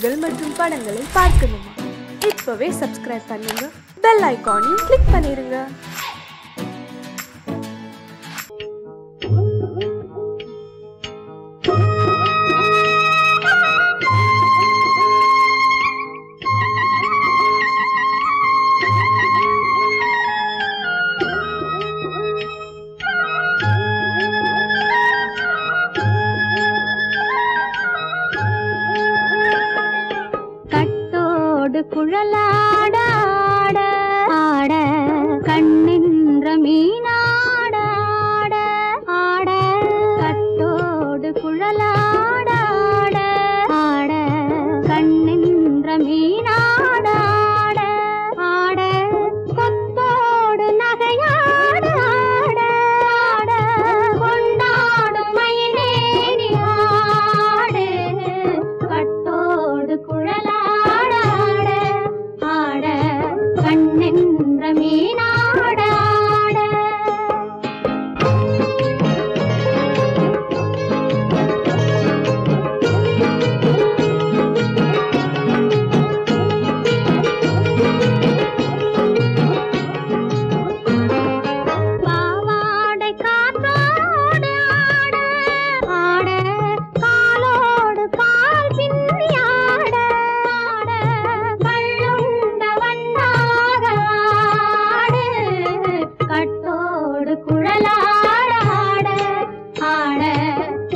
நிகழ்ச்சிகள் மற்றும் படங்களை பார்க்கணுமா? இப்பவே சப்ஸ்கிரைப் பண்ணுங்க, பெல் ஐகானையும் கிளிக் பண்ணிருங்க. குழலாட ஆட ஆட கண்ணின்ற மீனாட ஆட ஆட கட்டோடு குழலாட ஆட ஆட கண்ணின்ற மீனாட ஆட ஆட கொத்தோடு நகையாட ஆட ஆட கொண்டாடும் மயிலேறி ஆடு கட்டோடு குழலாட கண்ணென்ற மீனாட பாவாடை காற்றோடு ஆட ஆட காலோடு கால் பின்னி ஆட ஆட கள்ளுண்ட வண்ணாக ஆடு கட்டோடு குழலாட ஆட ஆட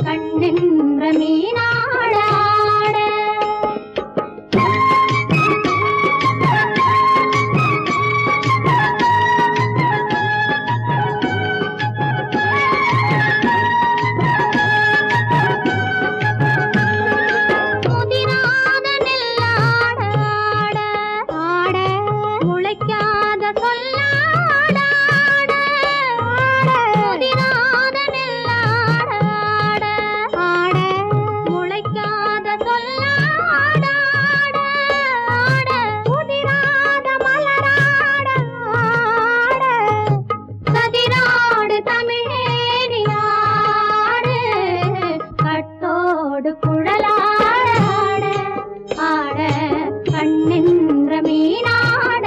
கண்ணென்ற மீனாட ஆட முதிராத நெல்லாட ஆட ஆட முளைக்காத சொல்லாட ஆட ஆட முதிராத நெல்லாட ஆட ஆட முளைக்காத சொல்லாட ஆட ஆட முதிராத மலராட ஆட கதிராடு தமிழேறி ஆடு கட்டோடு குழலாட ஆட கண்ணென்ற மீனாட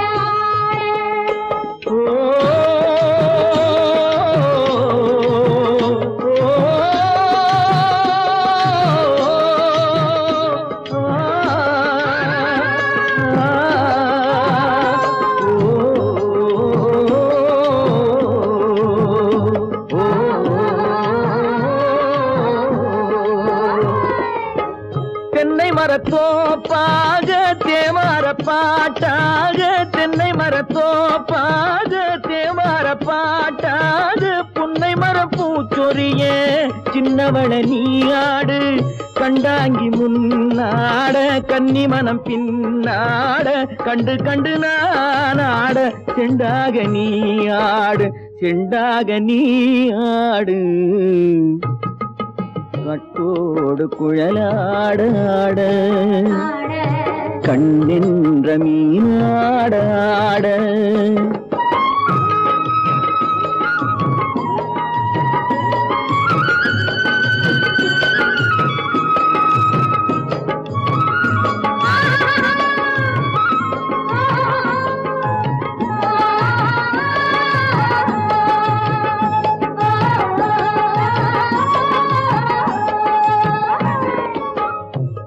தென்னை மரத்தோப்பாக தேமார பாட்டாக தென்னை மரத்தோப்பாக தேமார பாட்டாக புன்னை மரம் பூச்சொரிய சின்னவள நீயாடு கண்டாங்கி முன்னாட கன்னி மனம் பின்னாட கண்டு கண்டு நானாட செண்டாக நீயாடு செண்டாக நீயாடு கட்டோடு குழலாட ஆட கண்ணின்ற மீனாட ஆட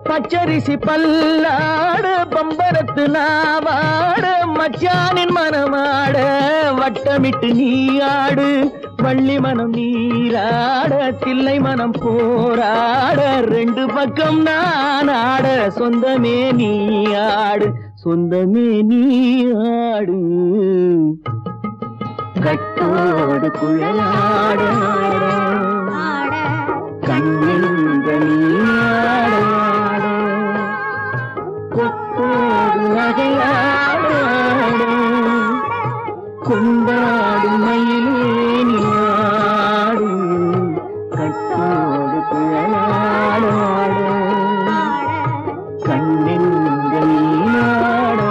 பச்சரிசி பல்லாட பம்பரத்து நாவாட மச்சானின் மனமாட வட்டமிட்டு நீயாடு வள்ளி மனம் நீராட தில்லை மனம் போராட ரெண்டு பக்கம் நான் ஆட சொந்தமே நீயாடு சொந்தமே நீயாடு கட்டோடு குழலாட கண்ணின்ற நீயாட கொத்தோடு நகையாட கொண்டாடு மயிலேனி ஆடு கட்டோடு குழலாட கண்ணின்ற நீயாட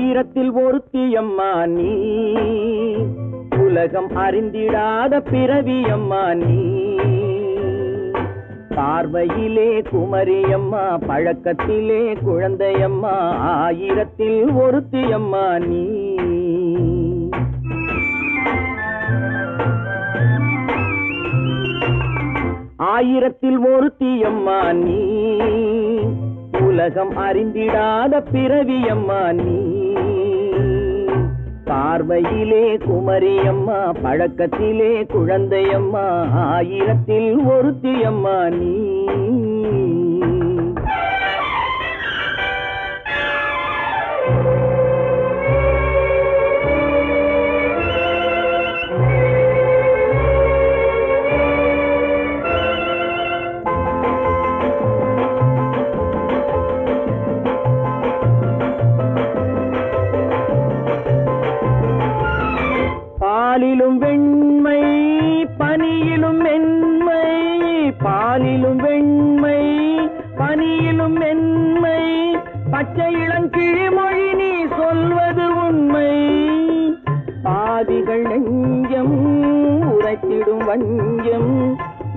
ஆயிரத்தில் ஒருத்தியம்மா நீ, உலகம் அறிந்திடாத பிறவியம்மா நீ. பார்வையிலே குமரியம்மா, பழக்கத்திலே குழந்தையம்மா, ஆயிரத்தில் ஒருத்தியம்மா நீ. ஆயிரத்தில் ஒருத்தியம்மா நீ, உலகம் அறிந்திடாத பிறவியம்மா நீ. பார்வையிலே குமரியம்மா, பழக்கத்திலே குழந்தையம்மா, ஆயிரத்தில் ஒருத்தியம்மா நீ. பாலிலும் வெண்மை பனியிலும் மென்மை, பாலிலும் வெண்மை பனியிலும் மென்மை, பச்சை இளங்கிழிமொழி நீ சொல்வது உண்மை. பாதிகள் நெஞ்சம் உரைத்திடும் வஞ்சம்,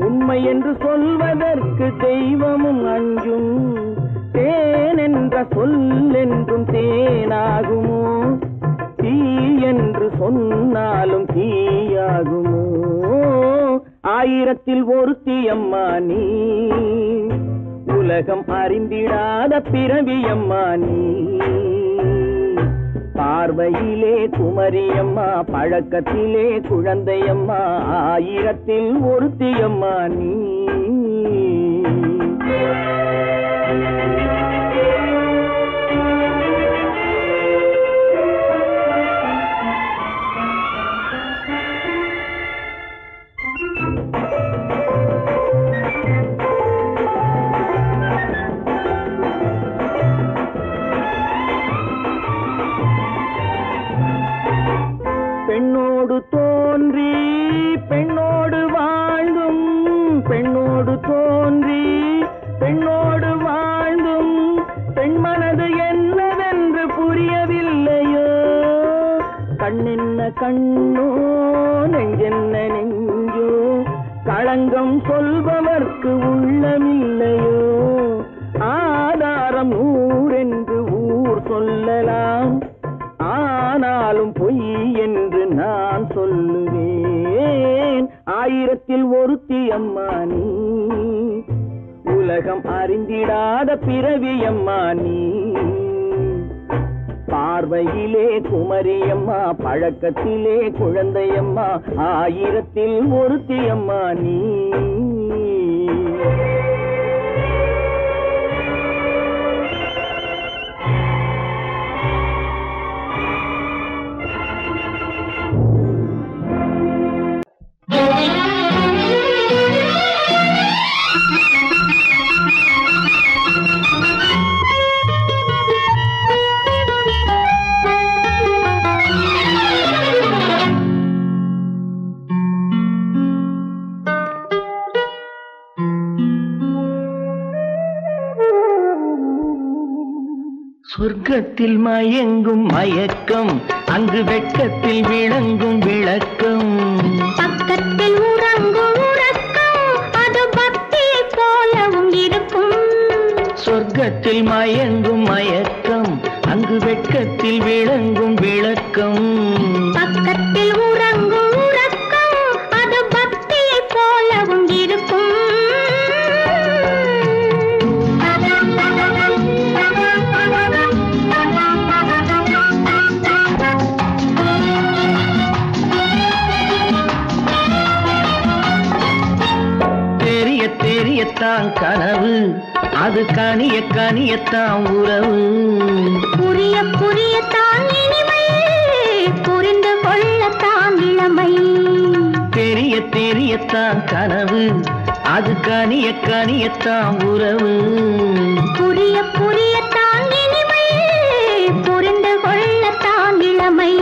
உண்மை என்று சொல்வதற்கு தெய்வமும் அஞ்சும். தேன் என்ற சொல் என்றும் தேனாகுமோ, தீ என்று சொன்னாலும் தீயாகுமோ. ஆயிரத்தில் ஒருத்தியம்மா நீ, உலகம் அறிந்திடாத பிறவியம்மா நீ. பார்வையிலே குமரியம்மா, பழக்கத்திலே குழந்தையம்மா, ஆயிரத்தில் ஒருத்தியம்மா நீ. பெண்ணோடு தோன்றி பெண்ணோடு வாழ்ந்தும், பெண்ணோடு தோன்றி பெண்ணோடு வாழ்ந்தும், பெண்மனது என்னவென்று புரியவில்லையோ. கண்ணென்ன கண்ணோ, நெஞ்சென்ன நெஞ்சோ, களங்கம் சொல்பவர்க்கு உள்ளமில்லையோ. ஆதாரம் நூறென்று ஊர் சொல்லலாம், ஆனாலும் பொய் என்று நான் சொல்லுவேன். ஆயிரத்தில் ஒருத்தியம்மா நீ, உலகம் அறிந்திடாத பிறவியம்மா நீ. பார்வையிலே குமரியம்மா, பழக்கத்திலே குழந்தையம்மா, ஆயிரத்தில் ஒருத்தியம்மா நீ. சொர்க்கத்தில் மயங்கும் மயக்கம், அங்கு வெட்கத்தில் விளங்கும் விளக்கம். பக்கத்தில் உறங்கும் உறக்கம், அது பக்தியை போலவும் இருக்கும். சொர்க்கத்தில் மயங்கும் மயக்கம், அங்கு வெட்கத்தில் விளங்கும் விளக்கம். பக்கத்தில் உறங்கும் உறக்கம், அது பக்தியை போலவும் இருக்கும். தெரியத்தான் கனவு, அது கனிய கனியத்தான் உறவு. புரிய புரியத்தான் இனிமை, புரிந்து கொள்ளத்தான் இளமை. தெரியத்தான் கனவு, அது கனிய கனியத்தான் உறவு. புரிய புரியத்தான் இனிமை, புரிந்து கொள்ளத்தான் இளமை.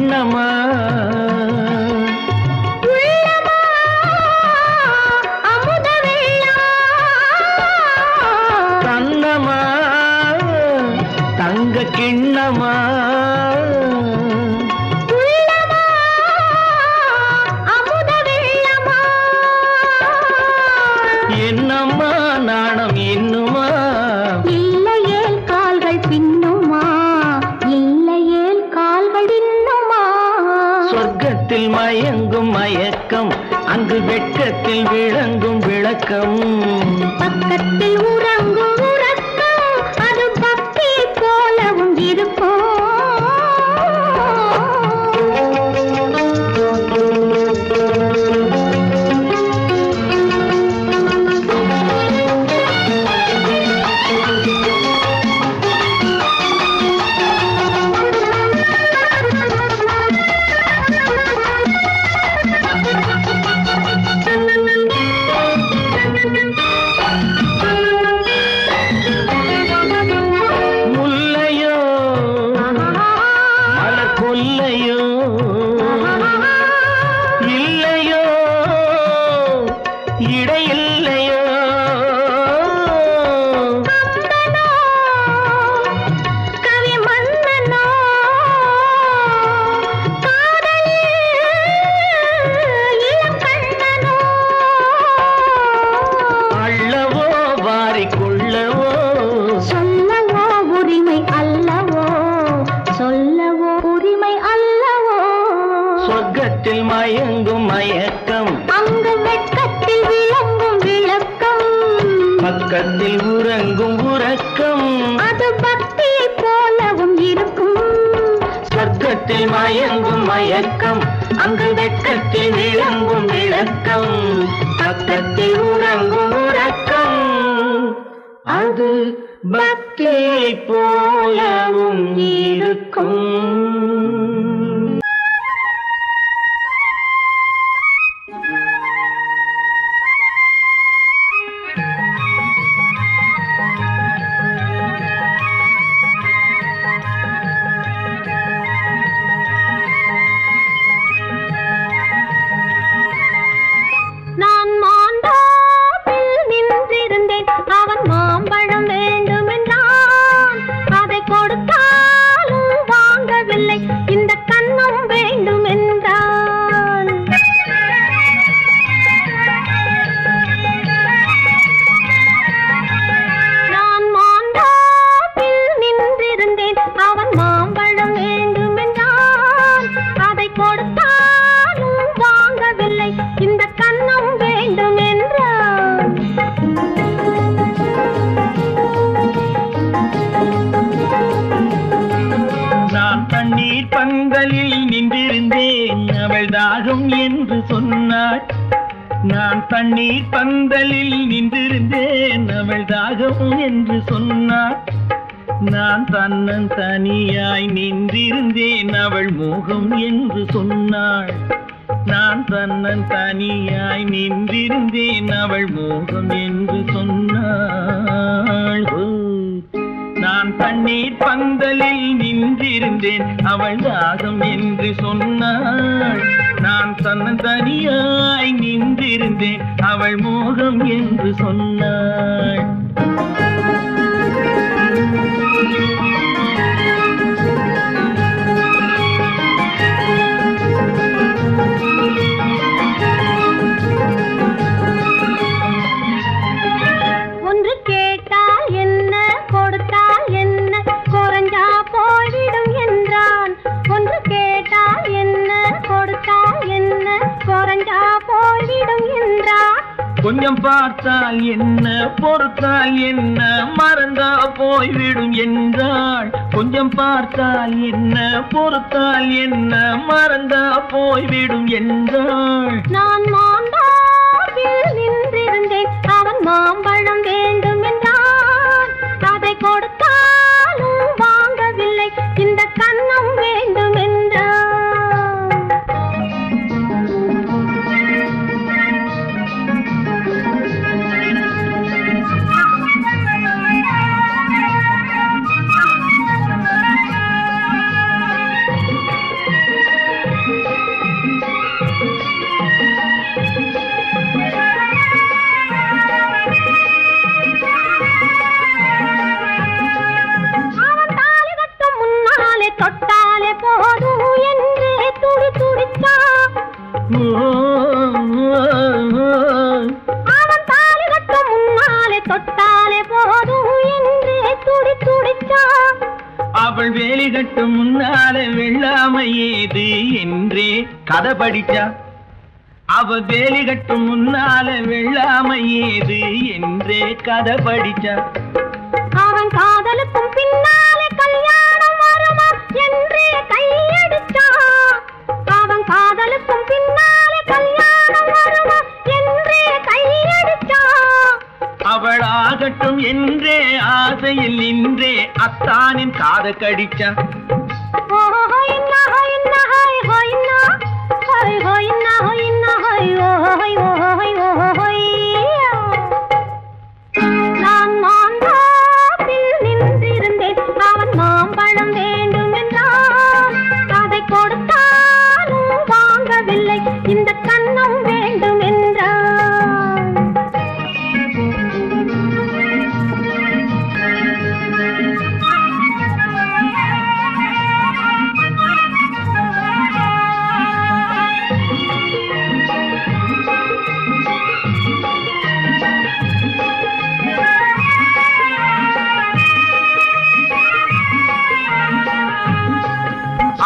கிண்ணமா கண்ணமா தங்க கிண்ணமா என்னம்மா நாணம் இன்னுமா இல்லையேல் கால்கள் பின்னுமா இல்லையேல் கால்கள் இன்னுமா சொர்க்கத்தில் மயங்கும் மயக்கம் அங்கு வெட்கத்தில் விளங்கும் விளக்கம் பக்கத்தில் உறங்கும் உறக்கம் அது பக்தி போலவும் இருக்கும் மயங்கும் மயக்கம் அங்கு வெட்கத்தில் விளங்கும் விளக்கம் பக்கத்தில் உறங்கும் உறக்கம் அது பக்தியை போலவும் இருக்கும் சொர்க்கத்தில் மயங்கும் மயக்கம் அங்கு வெட்கத்தில் விளங்கும் விளக்கம் பக்கத்தில் உறங்கும் உறக்கம் அது பக்தியை போலவும் இருக்கும். நான் தண்ணீர் பந்தலில் நின்றிருந்தேன் அவள் தாகம் என்று சொன்னாள். நான் தன்னன் தனியாய் நின்றிருந்தேன் அவள் மோகம் என்று சொன்னாள். நான் தன்னன் தனியாய் நின்றிருந்தேன் அவள் மோகம் என்று சொன்னாள். நான் தண்ணீர் பந்தலில் நின்றிருந்தேன் அவள் தாகம் என்று சொன்னாள். நான் தன்னன் தனியாய் நின்றிருந்தேன் அவள் மோகம் என்று சொன்னாள். ஒன்று கேட்டால் என்ன கொடுத்தால் என்ன குறைஞ்சா போய்விடும் என்றான். ஒன்று கேட்டால் என்ன கொடுத்தால் என்ன குறைஞ்சா போய்விடும் என்றான். கொஞ்சம் பார்த்தால் என்ன பொறுத்தால் என்ன மறந்தா போய்விடும் என்றாள். கொஞ்சம் பார்த்தால் என்ன பொறுத்தால் என்ன மறந்தா போய்விடும் என்றாள். நான் மாந்தாவில் நின்றிருந்தேன் அவன் மாம்பழம் வேண்டும் என்றான். அதை கொடுத்தாலும் வாங்கவில்லை இந்த கன்னம் வேண்டும் என்றான். அவன் தாலி கட்ட முன்னாலே தொட்டாலே போதும் என்றே துடி துடிச்சான். அவள் வேலி கட்டும் முன்னாலே வெள்ளாமை ஏது என்றே கதை படிச்சா. அவ வேலி கட்டும் முன்னாலே வெள்ளாமை ஏது என்றே கதை படிச்சா. அவன் காதலுக்கும் பின்னாலே கல்யாணம் வருமா என்றே கையடிச்சான். அவன் காதலுக்கும் பின்னாலே கல்யாணம் வருமா என்றே கையடிச்சான். அவள் ஆகட்டும் என்றே ஆசையில் நின்றே அத்தானின் காத கடிச்சா. நான் மாந்தாப்பில் நின்றிருந்தேன், அவன் மாம்பழம் வேண்டும் என்றான். அதை கொடுத்தாலும் வாங்கவில்லை, இந்த கன்னம் வேண்டும் என்றான்.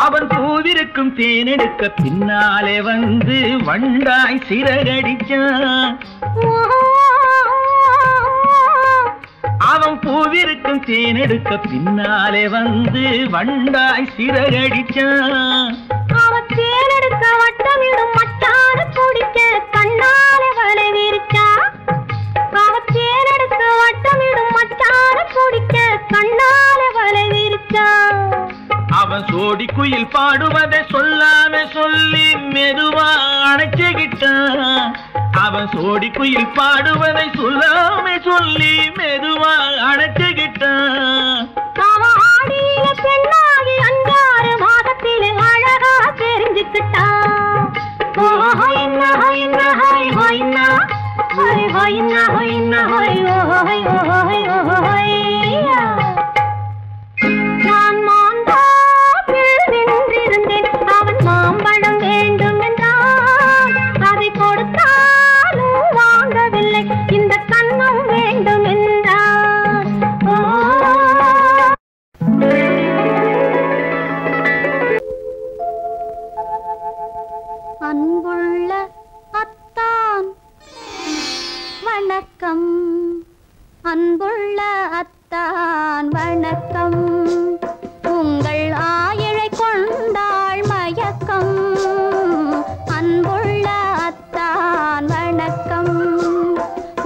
அவன் பூவிருக்கும் தேனெடுக்க பின்னாலே வந்து வண்டாய் சிறகடிச்சான். அவன் பூவிருக்கும் தேனெடுக்க பின்னாலே வந்து வண்டாய் சிறகடிச்சான். அவன் தேனெடுக்க வட்டமிடும் மட்டான குடிக்க கண்ணாலே வலை விரிச்சா. அவன் தேனெடுக்க வட்டமிடும் மட்டான குடிக்க கண்ணாலே வலை விரிச்சா. அவன் சோடி குயில் பாடுவதை சொல்லாம சொல்லி மெதுவா அணைச்சுக்கிட்டான். அவன் சோடி குயில் பாடுவதை சொல்லாம சொல்லி மெதுவா அணைச்சுக்கிட்டான். அவன் ஆடியில பெண்ணாகி 5-6 மாதத்திலே அழகா தெரிஞ்சுக்கிட்டான். நான் மாந்தாப்பில் நின்றிருந்தேன், அவன் மாம்பழம் வேண்டும் என்றான். அதை கொடுத்தாலும் வாங்கவில்லை, இந்த கன்னம் வேண்டும் என்றான். அன்புள்ள அத்தான் வணக்கம், அன்புள்ள அத்தான் வணக்கம். உங்கள் ஆயிழை கொண்டாள் மயக்கம், அன்புள்ள அத்தான் வணக்கம்.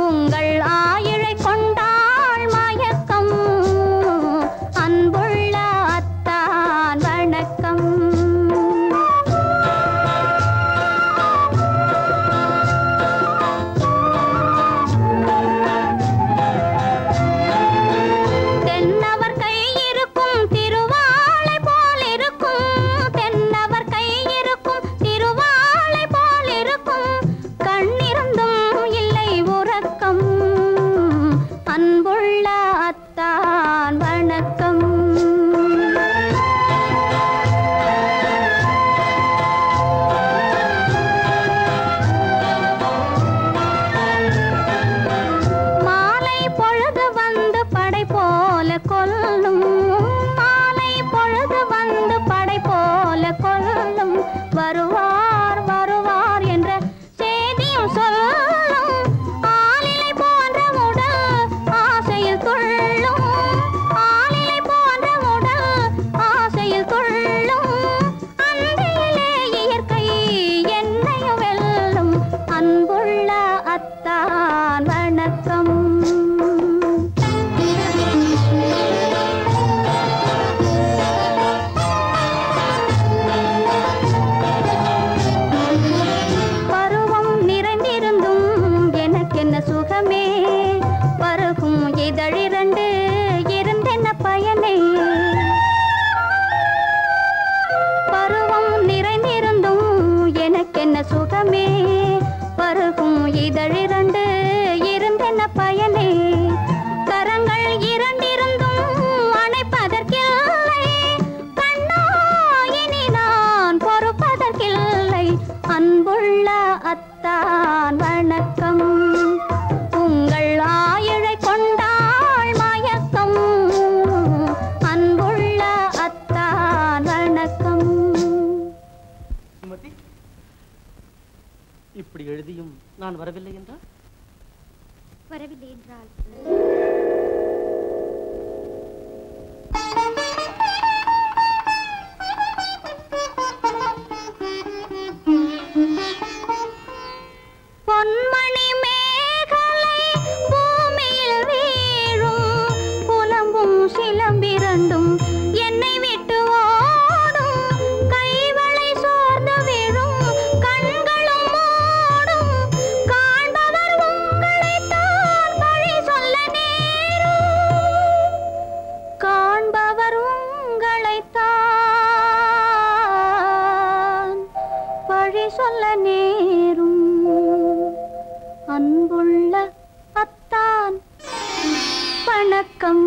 உங்கள் ஆயிழை கொண்டாள் மயக்கம், அன்புள்ள அத்தான் வணக்கம். தென்னவர் கை இருக்கும் திருவாளை போல் இருக்கும், தென்னவர் கை இருக்கும் திருவாளை போல் இருக்கும். கண்ணிருந்தும் இல்லை உறக்கம், அன்புள்ள அத்தான் வணக்கம். மாலை பொழுது வந்து படை போல கொல்லும், மாலை பொழுது வந்து படை போல கொல்லும். வருவார் வருவார் என்ற செய்தியும் சொல்லும். ஆலிலை போன்ற உடல் ஆசையில் துள்ளும், ஆலிலை போன்ற உடல் ஆசையில் துள்ளும். அன்பிலே இயற்கை என்னையும் வெல்லும், அன்புள்ள அத்தான் வணக்கம். பருவம் நிறைந்திருந்தும் எனக்கென்ன சுகமே, பருகும் இதழிரண்டு இருந்தென்ன பயனே. பருவம் நிறைந்திருந்தும் எனக்கென்ன சுகமே, பருகும் இதழிரண்டு இருந்தென்ன பயனே. கரங்கள் இரண்டிருந்தும் அணைப்பதற்கில்லை, கண்ணா இனி நான் பொறுப்பதற்கில்லை, அன்புள்ள இப்படி எழுதியும் நான் வரவில்லை என்றால் வரவில்லை என்றால் பொன்மணி மேகலை பூமியில் வீழும் புலம்பும் சிலம்பிரண்டும் என்னை விட்டு ஓடும் கைவளை சோர்ந்து விழும் கண்களும் மூடும் காண்பவர் உங்களைத்தான் பழி சொல்ல நேரும் காண்பவர் உங்களைத்தான் பழி சொல்ல நேரும் அன்புள்ள அத்தான் வணக்கம்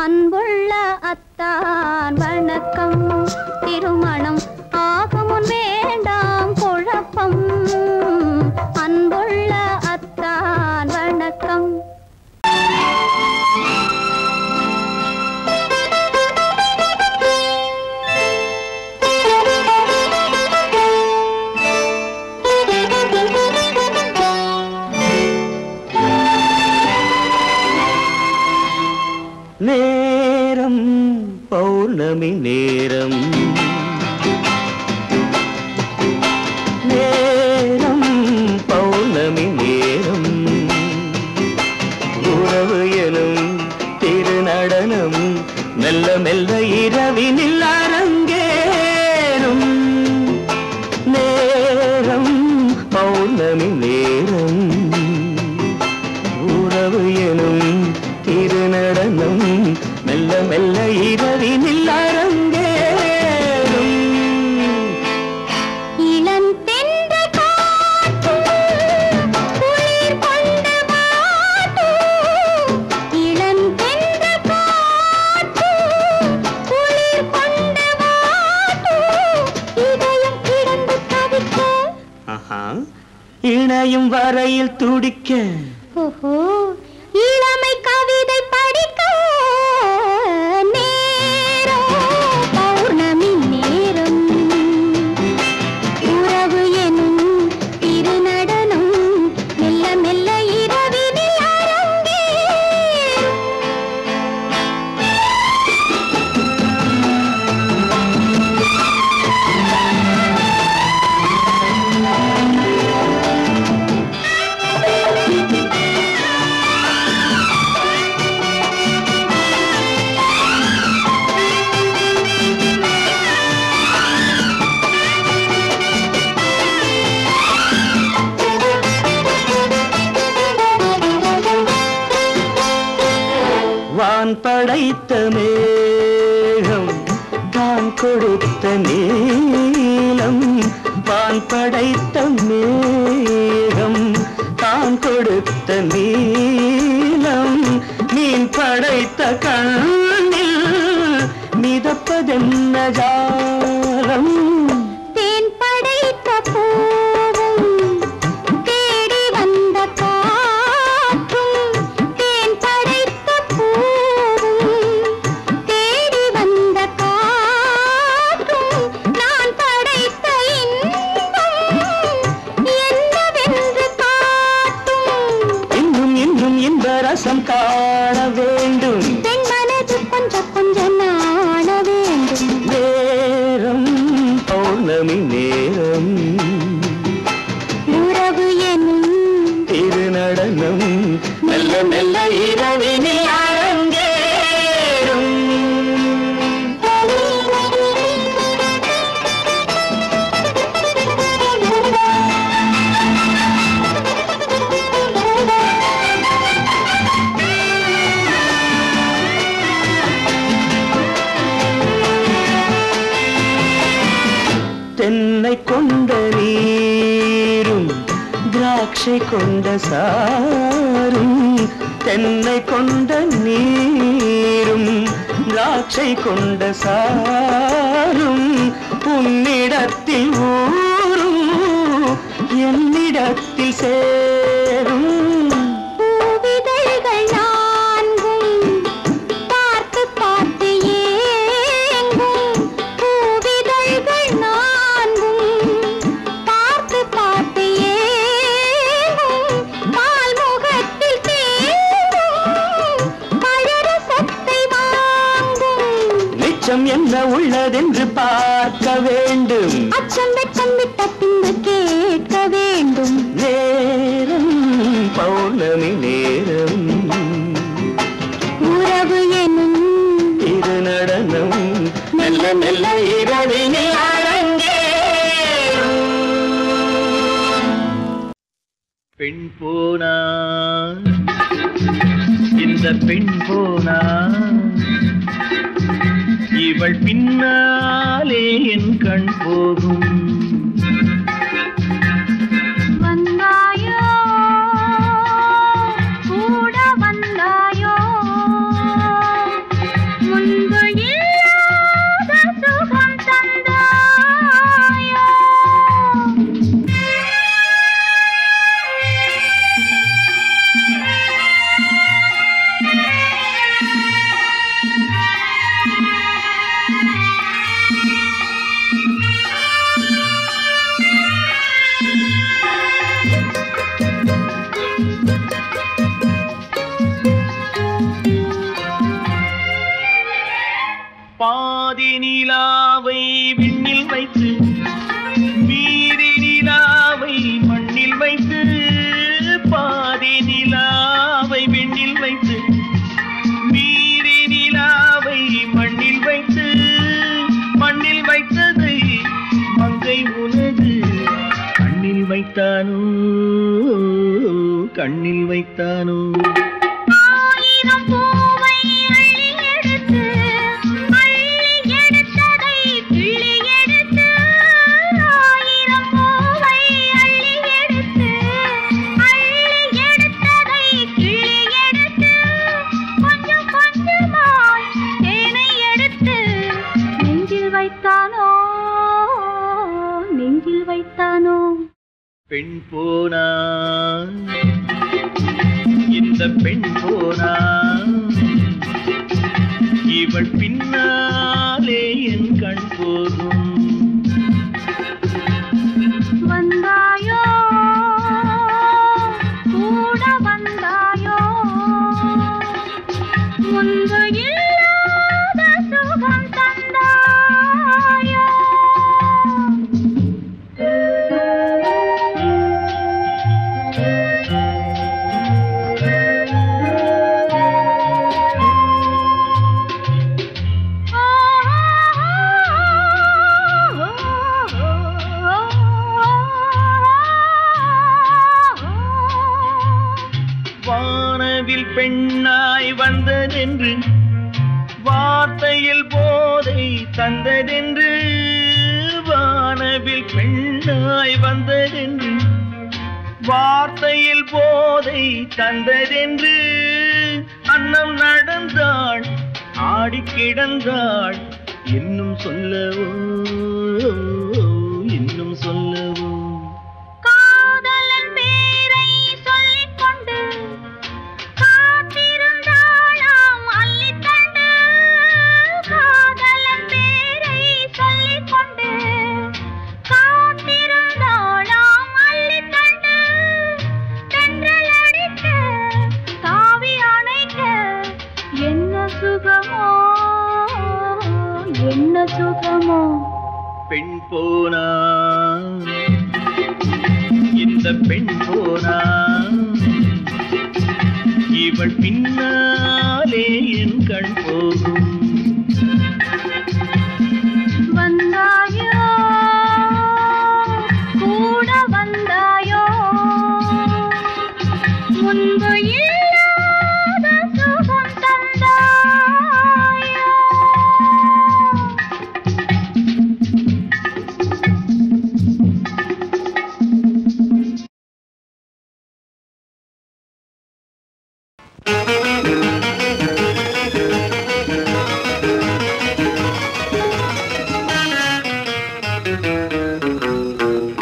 அன்புள்ள அத்தான் வணக்கம் திருமணம் ஆகமுன் வேண்டாம் குழப்பம் அன்புள்ள அத்தான் வணக்கம் நேரம் பௌர்ணமி நேரம் நேரம் பௌர்ணமி நேரம் உறவு எனும் திருநடனம் மெல்ல மெல்ல இரவினில் அரங்கேறும் நேரம் பௌர்ணமி நேரம் உறவு எனும் திருநடனம் மெல்ல மெல்ல இரவினில் அரங்கேறும் இளந்தென்றல் காற்றும் குளிர் கொண்டு வாட்டும் இளந்தென்றல் காற்றும் குளிர் கொண்டு வாட்டும் இதயம் கிடந்து தவிக்க இணையும் வரையில் துடிக்க ஓஹோ இளமை கவிதை படிக்க நேரம் பௌர்ணமி நேரம் உறவு எனும் திருநடனம் மெல்ல மெல்ல இரவினில் அரங்கேறும் வான் படைத்த மேகம் தான் கொடுத்த நீலம் வான் படைத்த மேகம் தான் கொடுத்த நீலம் மீன் படைத்த கண்ணில் மிதப்பதென்ன ஜாலம் தேன் படைத்த பூவும் தேடி வந்த காற்றும் தேன் படைத்த பூவும் தேடி வந்த காற்றும் நான் படைத்த இன்பம் என்னவென்று காட்டும் இன்னும் இன்னும் இந்த ரசம் காண வேண்டும் பெண் மனது கொஞ்சம் கொஞ்சம் நாண வேண்டும் நேரம் பௌர்ணமி நேரம் உறவு எனும் திருநடனம் மெல்ல மெல்ல இரவினில் அரங்கேறும் தென்னை கொண்ட நீரும் திராட்சை கொண்ட சாரும் தென்னை கொண்ட நீரும் திராட்சை கொண்ட சாரும் உன்னிடத்தில் ஊரும் என்னிடத்தில் சேரும் பூவிதழ்கள் நான்கும் பார்த்து பார்த்து ஏங்கும் பூவிதழ்கள் நான்கும் பார்த்து பார்த்து அச்சம் என்ன உள்ளதென்று பார்க்க வேண்டும். அச்சம் வெட்கம் விட்ட பின்பு கேட்க வேண்டும். நேரம் பௌர்ணமி நேரம், உறவு எனும் இரு நடனம் மெல்ல மெல்ல இரவினில் அரங்கேறும். பெண் போனா இந்த பெண் போனா இவள் பின்னாலே என் கண் போகும். வந்தாயோ கூட வந்தாயோ முன்பு இல்லாத சுகம் தந்தாயோ. பாதி நிலாவை விண்ணில் வைத்து மீதி நிலாவை மண்ணில் வைத்து, பாதி நிலாவை விண்ணில் வைத்து மீதி நிலாவை மண்ணில் வைத்து, மண்ணில் வைத்ததை மங்கை உனது கண்ணில் வைத்தானோ, கண்ணில் வைத்தானோ. ஆயிரம் பூவை அள்ளி எடுத்து அள்ளி எடுத்ததை கிள்ளி எடுத்து, ஆயிரம் பூவை அள்ளி எடுத்து அள்ளி எடுத்ததை கிள்ளி எடுத்து, கொஞ்சம் கொஞ்சமாய் தேனை எடுத்து நெஞ்சில் வைத்தானோ, நெஞ்சில் வைத்தானோ. பெண் போனா இந்த பெண் போனா இவள் பின்னாலே என் கண் போகும். வந்தாயோ கூட வந்தாயோ முன்பு இல்லாத சுகம் தந்தாயோ. வானவில் பெண்ணாய் வந்ததென்று வார்த்தையில் போதை தந்ததென்று, வானவில் பெண்ணாய் வந்ததென்று வார்த்தையில் போதை தந்ததென்று, அன்னம் நடந்தாள் ஆடி கிடந்தாள் இன்னும் சொல்லவோ, இன்னும் சொல்லவோ. காதலன் பேரை சொல்லிக் கொண்டு காத்திருந்தாளாம் அள்ளித்தண்டு, காதலன் பேரை சொல்லிக் கொண்டு காத்திருந்தாளாம் அள்ளித்தண்டு, தென்றல் அடிக்க தாவி அணைக்க என்ன சுகமோ, என்ன சுகமோ. பெண் போனா இந்த பெண் போனா இவள் பின்னாலே என் கண் போகும். வந்தாயோ கூட வந்தாயோ முன்பு இல்லாத சுகம் தந்தாயோ.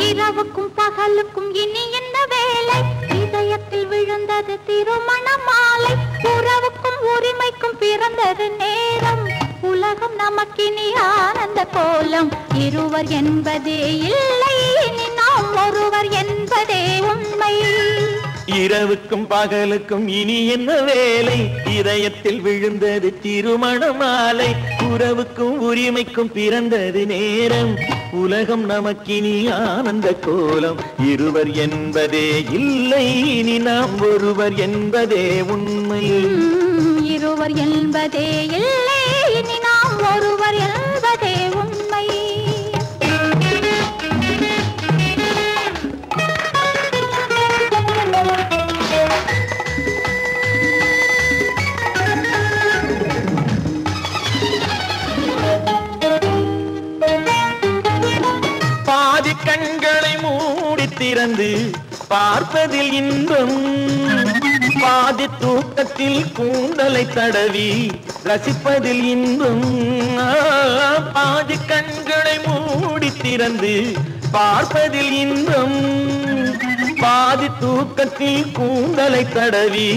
இரவுக்கும் பகலுக்கும் இனி என்ன வேலை, இதயத்தில் விழுந்தது திருமண மாலை, உறவுக்கும் உரிமைக்கும் பிறந்தது நேரம், உலகம் நமக்கினி ஆனந்த கோலம், இருவர் என்பதே இல்லை இனி நாம் ஒருவர் என்பதே உண்மை. இரவுக்கும் பகலுக்கும் இனி என்ன வேலை இதயத்தில் விழுந்தது திருமண மாலை உறவுக்கும் உரிமைக்கும் பிறந்தது நேரம் உலகம் நமக்கினி ஆனந்த கோலம் இருவர் என்பதே இல்லை இனி நாம் ஒருவர் என்பதே உண்மை இருவர் என்பதே இல்லை இனி நாம் ஒருவர் என்பதே உண்மை பாதி கண்களை மூடி திறந்து பார்ப்பதில் இன்பம் பாதி தூக்கத்தில் கூந்தலை தடவி ரசிப்பதில் இன்பம் பாதி கண்களை மூடி திறந்து பார்ப்பதில் இன்பம் பாதி தூக்கத்தில் கூந்தலை தடவி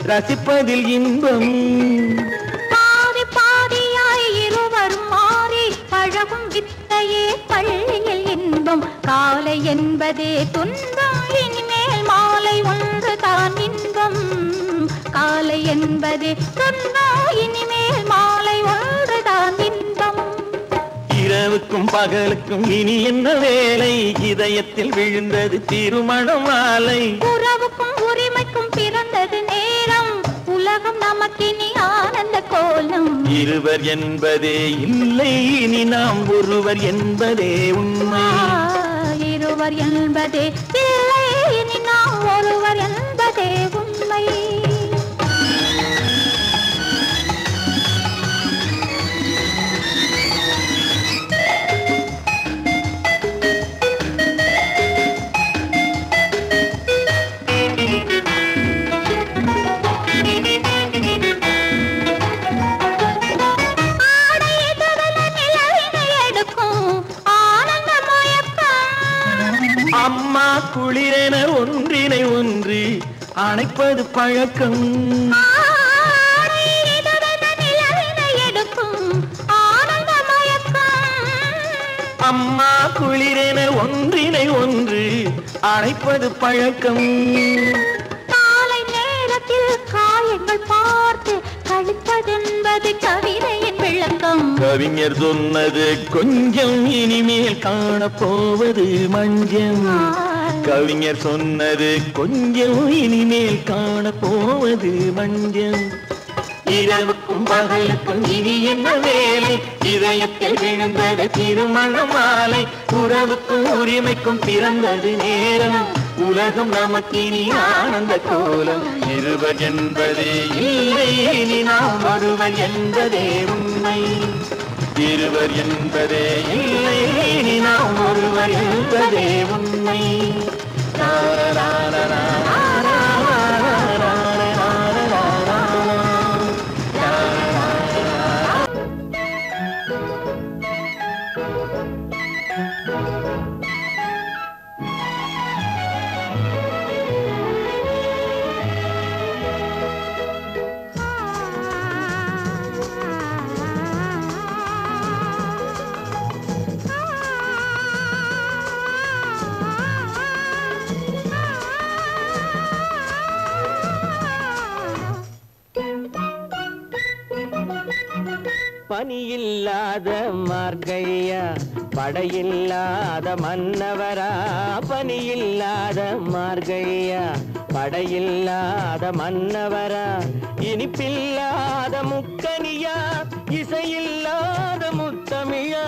ரசிப்பதில் இன்பம் பாதி பாதியாய் இருவர் மாறி பழகும் வித்தையே பள்ளியில் இன்பம் காலை என்பதே துன்பம் இனிமேல் மாலை ஒன்று தான் இன்பம் காலை என்பதே துன்பம் இனிமேல் மாலை ஒன்று தான் இன்பம் இரவுக்கும் பகலுக்கும் இனி என்ன வேலை இதயத்தில் விழுந்தது திருமண மாலை உறவுக்கும் உரிமைக்கும் பிறந்தது நேரம் உலகம் நமக்கினி ஆனந்த கோலம் இருவர் என்பதே இல்லை இனி நாம் ஒருவர் என்பதே உண்மை இருவர் என்பதே இல்லை இனி நாம் ஒருவர் என்பதே உண்மை அம்மா குளிரென ஒன்றினை ஒன்று அணைப்பது பழக்கம் அம்மா குளிரென ஒன்றினை ஒன்று அணைப்பது பழக்கம் காலை நேரத்தில் காயங்கள் பார்த்து கழிப்பதென்பது கவிதையின் விளக்கம் கவிஞர் சொன்னது கொஞ்சம் இனிமேல் காணப்போவது மஞ்சம் கவிஞர் சொன்னது கொஞ்சம் இனிமேல் காணப்போவது மஞ்சம் இரவுக்கும் பகலுக்கும் இனி என்ன வேலை இதயத்தில் விழுந்தது திருமண மாலை உறவுக்கும் உரிமைக்கும் பிறந்தது நேரம் உலகம் நமக்கினி ஆனந்த கோலம் இருவர் என்பதே இல்லை இனி நாம் ஒருவர் என்பதே உண்மை இருவர் என்பதே இல்லை இனி நாம் ஒருவர் என்பதே உண்மை பனியில்லாத மார்கழியா படையில்லாத மன்னவரா பனியில்லாத மார்கழியா படையில்லாத மன்னவரா இனிப்பில்லாத முக்கனியா இசையில்லாத முத்தமிழா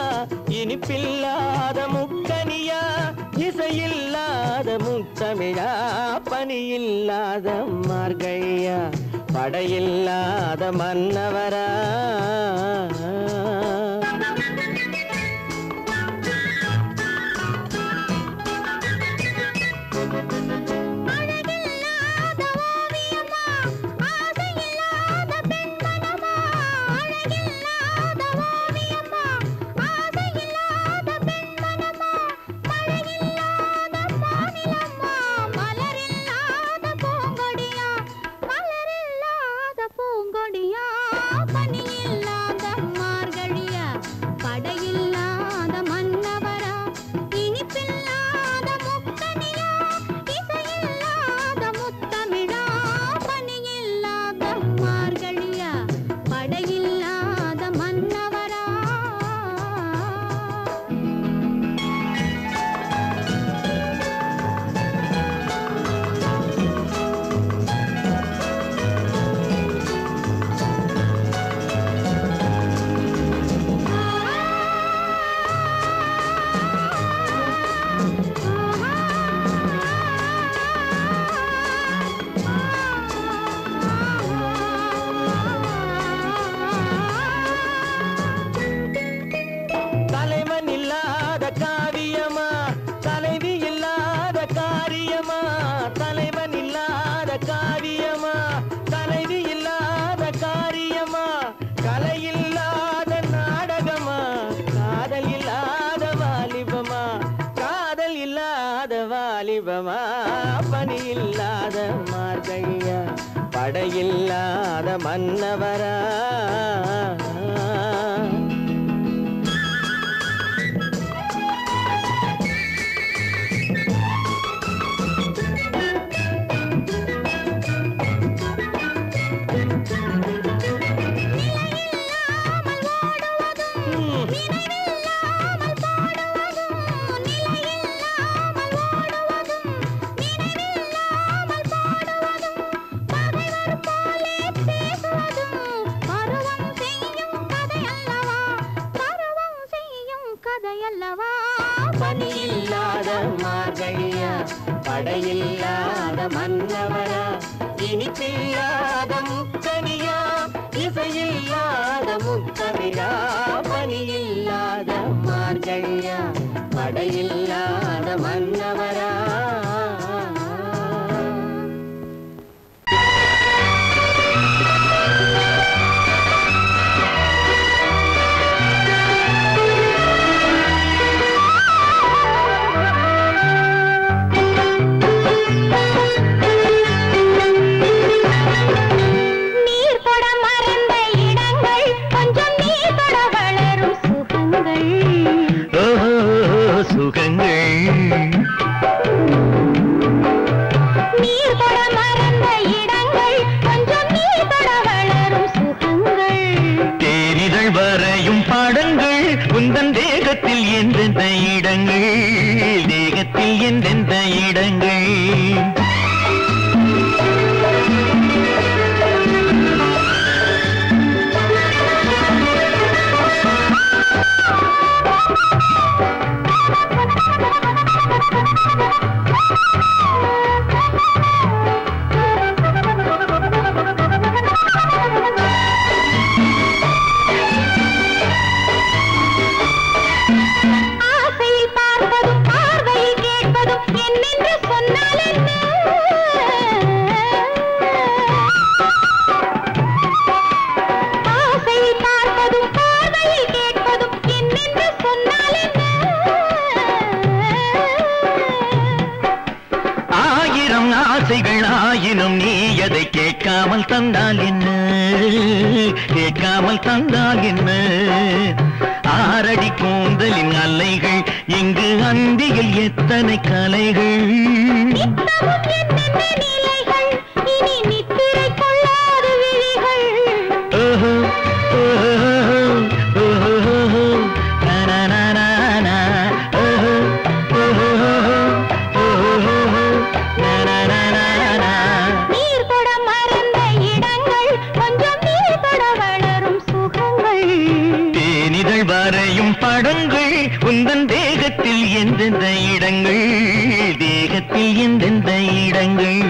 இனிப்பில்லாத முக்கனியா இசையில்லாத முத்தமிழா பனியில்லாத மார்கழியா படையில்லாத மன்னவரா பனியில்லாத தீபமா பணி இல்லாத மார்கழியா படையில்லாத மன்னவரா பணியில்லாத மார்கழியா படையில்லாத மன்னவரா இனிப்பில்லாத முக்கனியா இசையில்லாத முக்கவிரா பணியில்லாத மார்கழியா படையில்லாத மன்னவரா எந்தெந்த இடங்கள் தேகத்தில் எந்தெந்த இடங்கள் ஆயினும் நீ அதை கேட்காமல் தந்தால் என்ன கேட்காமல் தந்தால் என்ன ஆரடி கூந்தலின் அலைகள் இங்கு அந்தியில் எத்தனை கலைகள் படங்கள் உந்தன் தேகத்தில் எந்தெந்த இடங்கள் தேகத்தில் எந்தெந்த இடங்கள்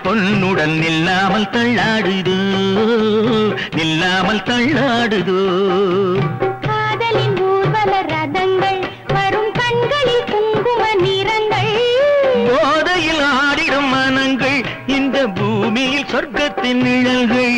பொன்னுடன் நில்லாமல் தள்ளாடுதோ நில்லாமல் தள்ளாடுதோ காதலின் ஊர்வல ரதங்கள் வரும் கண்களில் குங்கும நிறங்கள் போதையில் ஆடிடும் மனங்கள் இந்த பூமியில் சொர்க்கத்தின் நிழல்கள்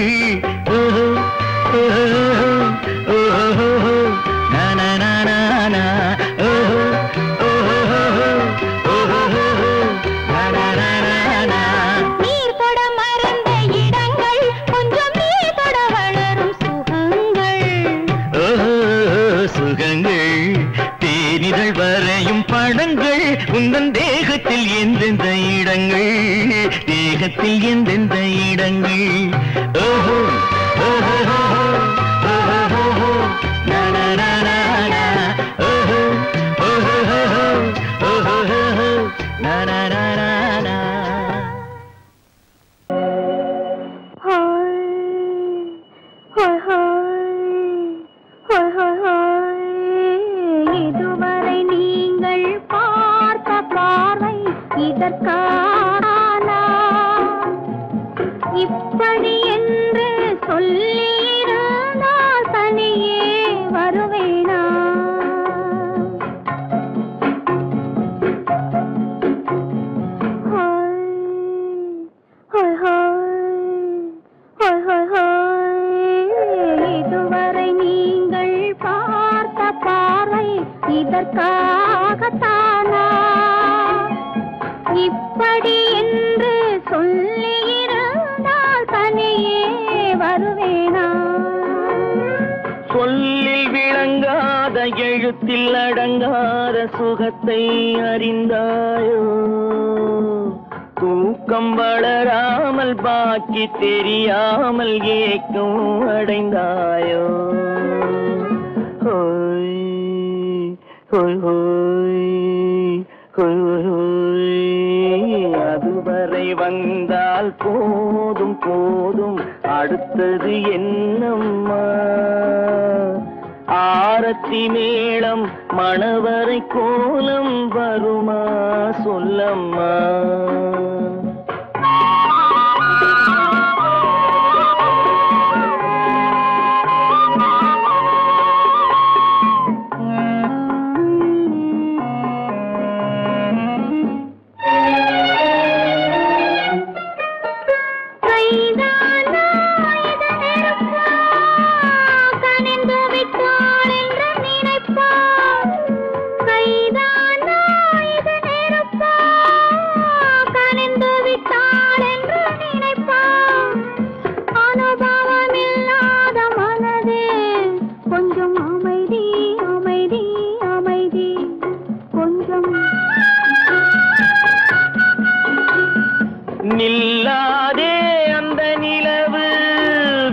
தேனிதழ் வரையும் படங்கள் உந்தன் தேகத்தில் எந்தெந்த இடங்கள் தேகத்தில் எந்தெந்த இடங்கள் ஓஹோ ஓஹோ ஓஹோ நனனனன ஓஹோ ஓஹோ ஓஹோ நனனனன இதுவரை நீங்கள் பார்த்த பார்வை இதற்கானா இப்படி என்று சொல்லியிருந்தால் தனியே வருவேனா இதுவரை நீங்கள் பார்த்த பார்வை இதற்காகத்தானா இப்படி என்று சொல்லியிருந்தால் தனியே வருவேனா சொல்லில் விளங்காத எழுத்தில் அடங்காத சுகத்தை அறிந்தாயோ தூக்கம் வளராமல் பாக்கி தெரியாமல் ஏக்கம் அடைந்தாயோ ஹோய் ஹோய் ஹோய் ஹோய் ஹோய் அதுவரை வந்தால் போதும் போதும் அடுத்தது என்னம்மா ஆரத்தி மேளம் மணவரை கோலம் வருமா சொல்லம்மா நில்லாதே அந்த நிலவு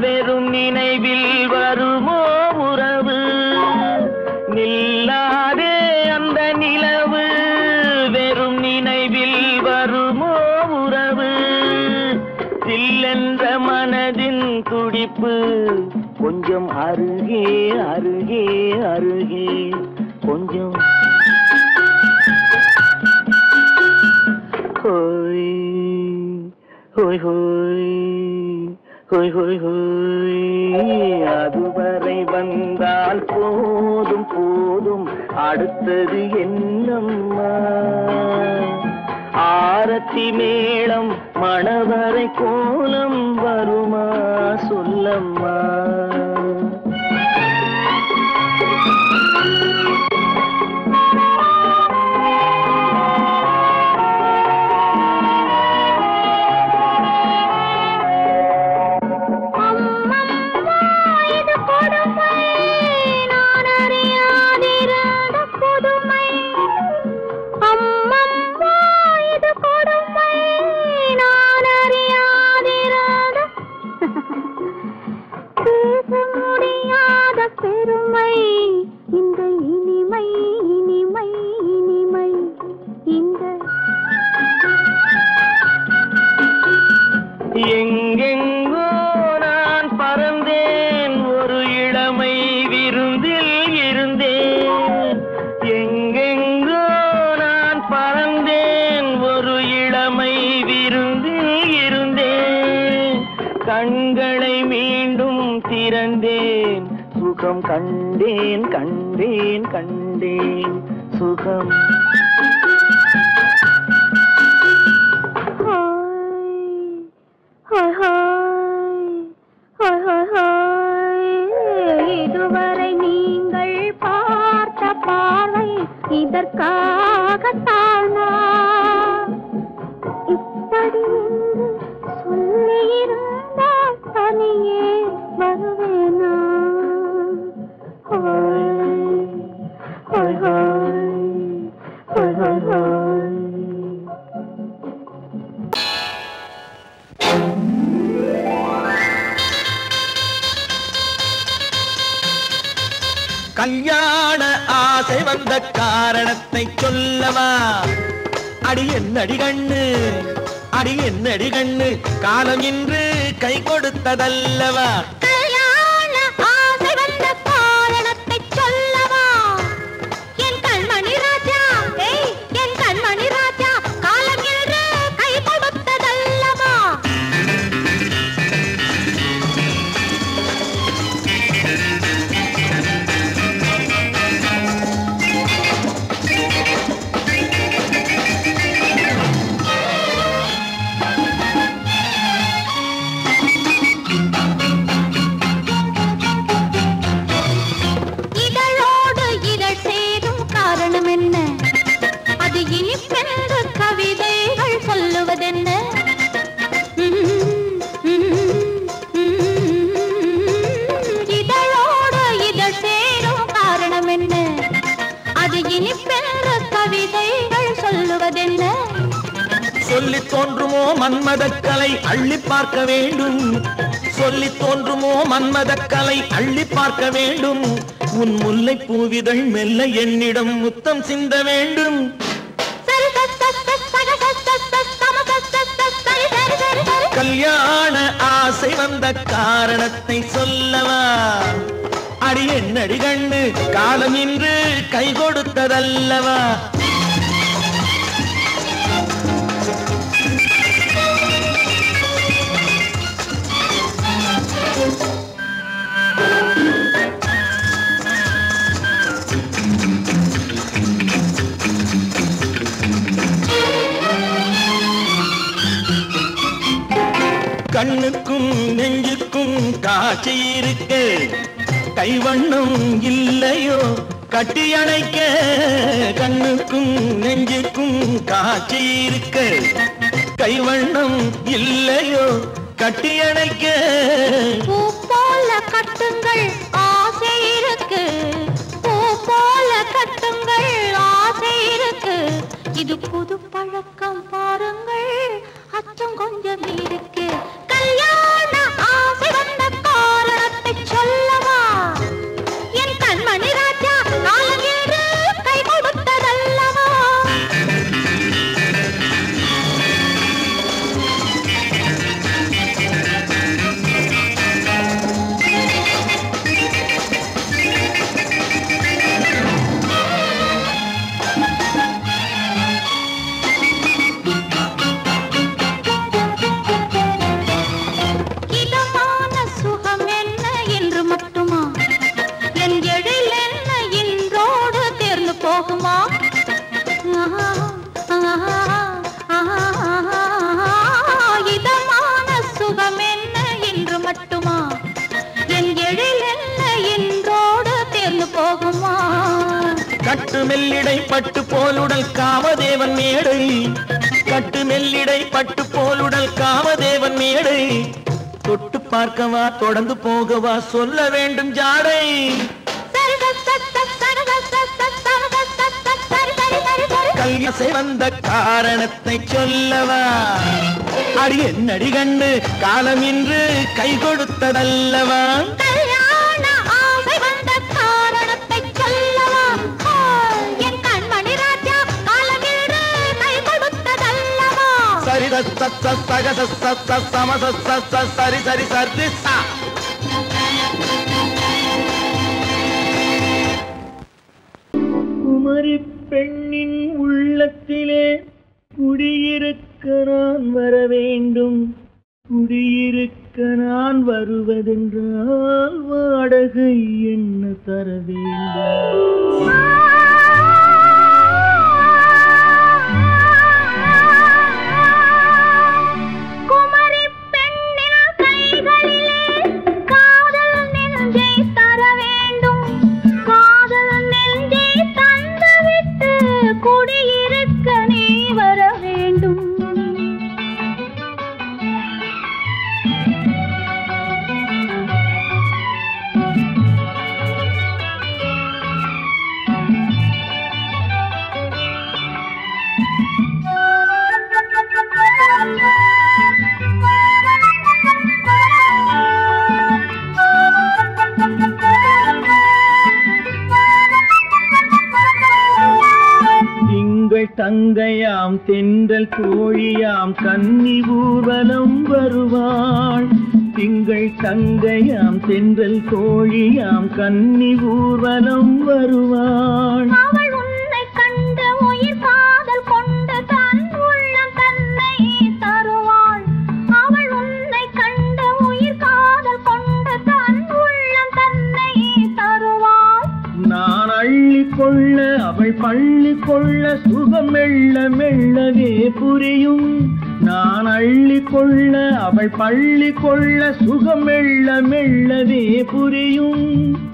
வெறும் நினைவில் வருமோ உறவு நில்லாதே அந்த நிலவு வெறும் நினைவில் வருமோ உறவு சில்லென்ற மனதின் துடிப்பு கொஞ்சம் அருகே அருகே அருகே கொஞ்சம் ஹோய் ஹோய் ஹோய் ஹோய் ஹோய் ஹோய் அதுவரை வந்தால் போதும் போதும் அடுத்தது என்னம்மா ஆரத்தி மேளம் மணவரை கோலம் வருமா சொல்லம்மா எங்கெங்கோ நான் பறந்தேன் ஒரு இளமை விருந்தில் இருந்தேன் எங்கெங்கோ நான் பறந்தேன் ஒரு இளமை விருந்தில் இருந்தேன் கண்களை மீண்டும் திறந்தேன் சுகம் கண்டேன் கண்டேன் கண்டேன் சுகம் இதுவரை நீங்கள் பார்த்த பார்வை இதற்காகத்தானா இப்படி சொல்லியிருந்தால் தனியே வருவேனா ஹோய் ஹோய் ஹோய் ஹோய் ஹோய் ஹோய் கல்யாண ஆசை வந்த காரணத்தை சொல்லவா அடி என்னடி கண்ணு அடி என்னடி கண்ணு காலம் இன்று கை கொடுத்ததல்லவா கல்யாண ஆசை வந்த காரணத்தை சொல்லவா அது இனிப்பென்ற கவிதைகள் சொல்லுவதென்ன? சொல்லி தோன்றுமோ மன்மதக்கலை அள்ளி பார்க்க வேண்டும், சொல்லி தோன்றுமோ மன்மதக்கலை அள்ளி பார்க்க வேண்டும். உன் முல்லை பூவிதழ் மெல்ல என்னிடம் முத்தம் சிந்த வேண்டும். கல்யாண ஆசை வந்த காரணத்தை சொல்லவா? அடி என்னடி கண்ணு காலம் இன்று கை கொடுத்ததல்லவா? கண்ணுக்கும் நெஞ்சுக்கும் காட்சி இருக்கு, கைவண்ணம் இல்லையோ கட்டி அணைக்க. கண்ணுக்கும் நெஞ்சுக்கும் காட்சி இருக்கு, கைவண்ணம் இல்லையோ கட்டி அணைக்க. பூ போல கட்டுங்கள் ஆசை இருக்கு, பூ போல கட்டுங்கள் ஆசை இருக்கு. இது புது பழக்கம் பாருங்கள், அச்சம் கொஞ்சம் இருக்கு. கல்யாண ஆசை வந்த காரணத்தை சொல்லவா? என் கண்மணி ராஜா காலம் என்று கை கொடுத்ததல்லவா? இதமான சுகம் என்ன என்று மட்டுமா? என் எழில் என்ன என்றோடு தேர்ந்து போகுமா? கட்டு மெல்லிடை பட்டு போலுடல் காமதேவன் மேடை, கட்டு மெல்லிடை பட்டு போலுடல் காமதேவன் மேடை. தொட்டு பார்க்கவா தொடர்ந்து போகவா சொல்ல வேண்டும் ஜாடை. கல்யாண வந்த காரணத்தை சொல்லவா? அடி என்னடி கண்டு காலம் இன்று கை கொடுத்ததல்லவா? கல்யாண ஆசை வந்த காரணத்தை சொல்லவா? என் கண்மணி ராஜா காலம் என்று கை கொடுத்ததல்லவா? சரி சக சம சரி சரி சரி சா. குமரி பெண்ணின் உள்ளத்திலே குடியிருக்க நான் வர வேண்டும், குடியிருக்க நான் வருவதென்றால் வாடகை என்ன தர வேண்டும்? குமரி பெண்ணின் கைகளிலே காதல் நெஞ்சை தர வேண்டும், காதல் நெஞ்சை தந்துவிட்டு குடியிருக்க நீ வர வேண்டும். தங்கையாம் தென்றல் தோழியாம் கன்னி ஊர்வலம் வருவாள், திங்கள் தங்கையாம் தென்றல் தோழியாம் கன்னி ஊர்வலம் வருவாள். அவள் உன்னை கண்டு உயிர் காதல் கொண்டு தன் உள்ளம் தன்னை தருவாள், அவள் உன்னை கண்டு உயிர் காதல் கொண்டு தன் உள்ளம் தன்னை தருவாள். நான் அள்ளி கொள்ள அவள் பள்ளி கொள்ள சுகம் மெல்ல மெல்லவே புரியும், நான் அள்ளி கொள்ள அவள் பள்ளி கொள்ள சுகம் மெல்ல மெல்லவே புரியும்.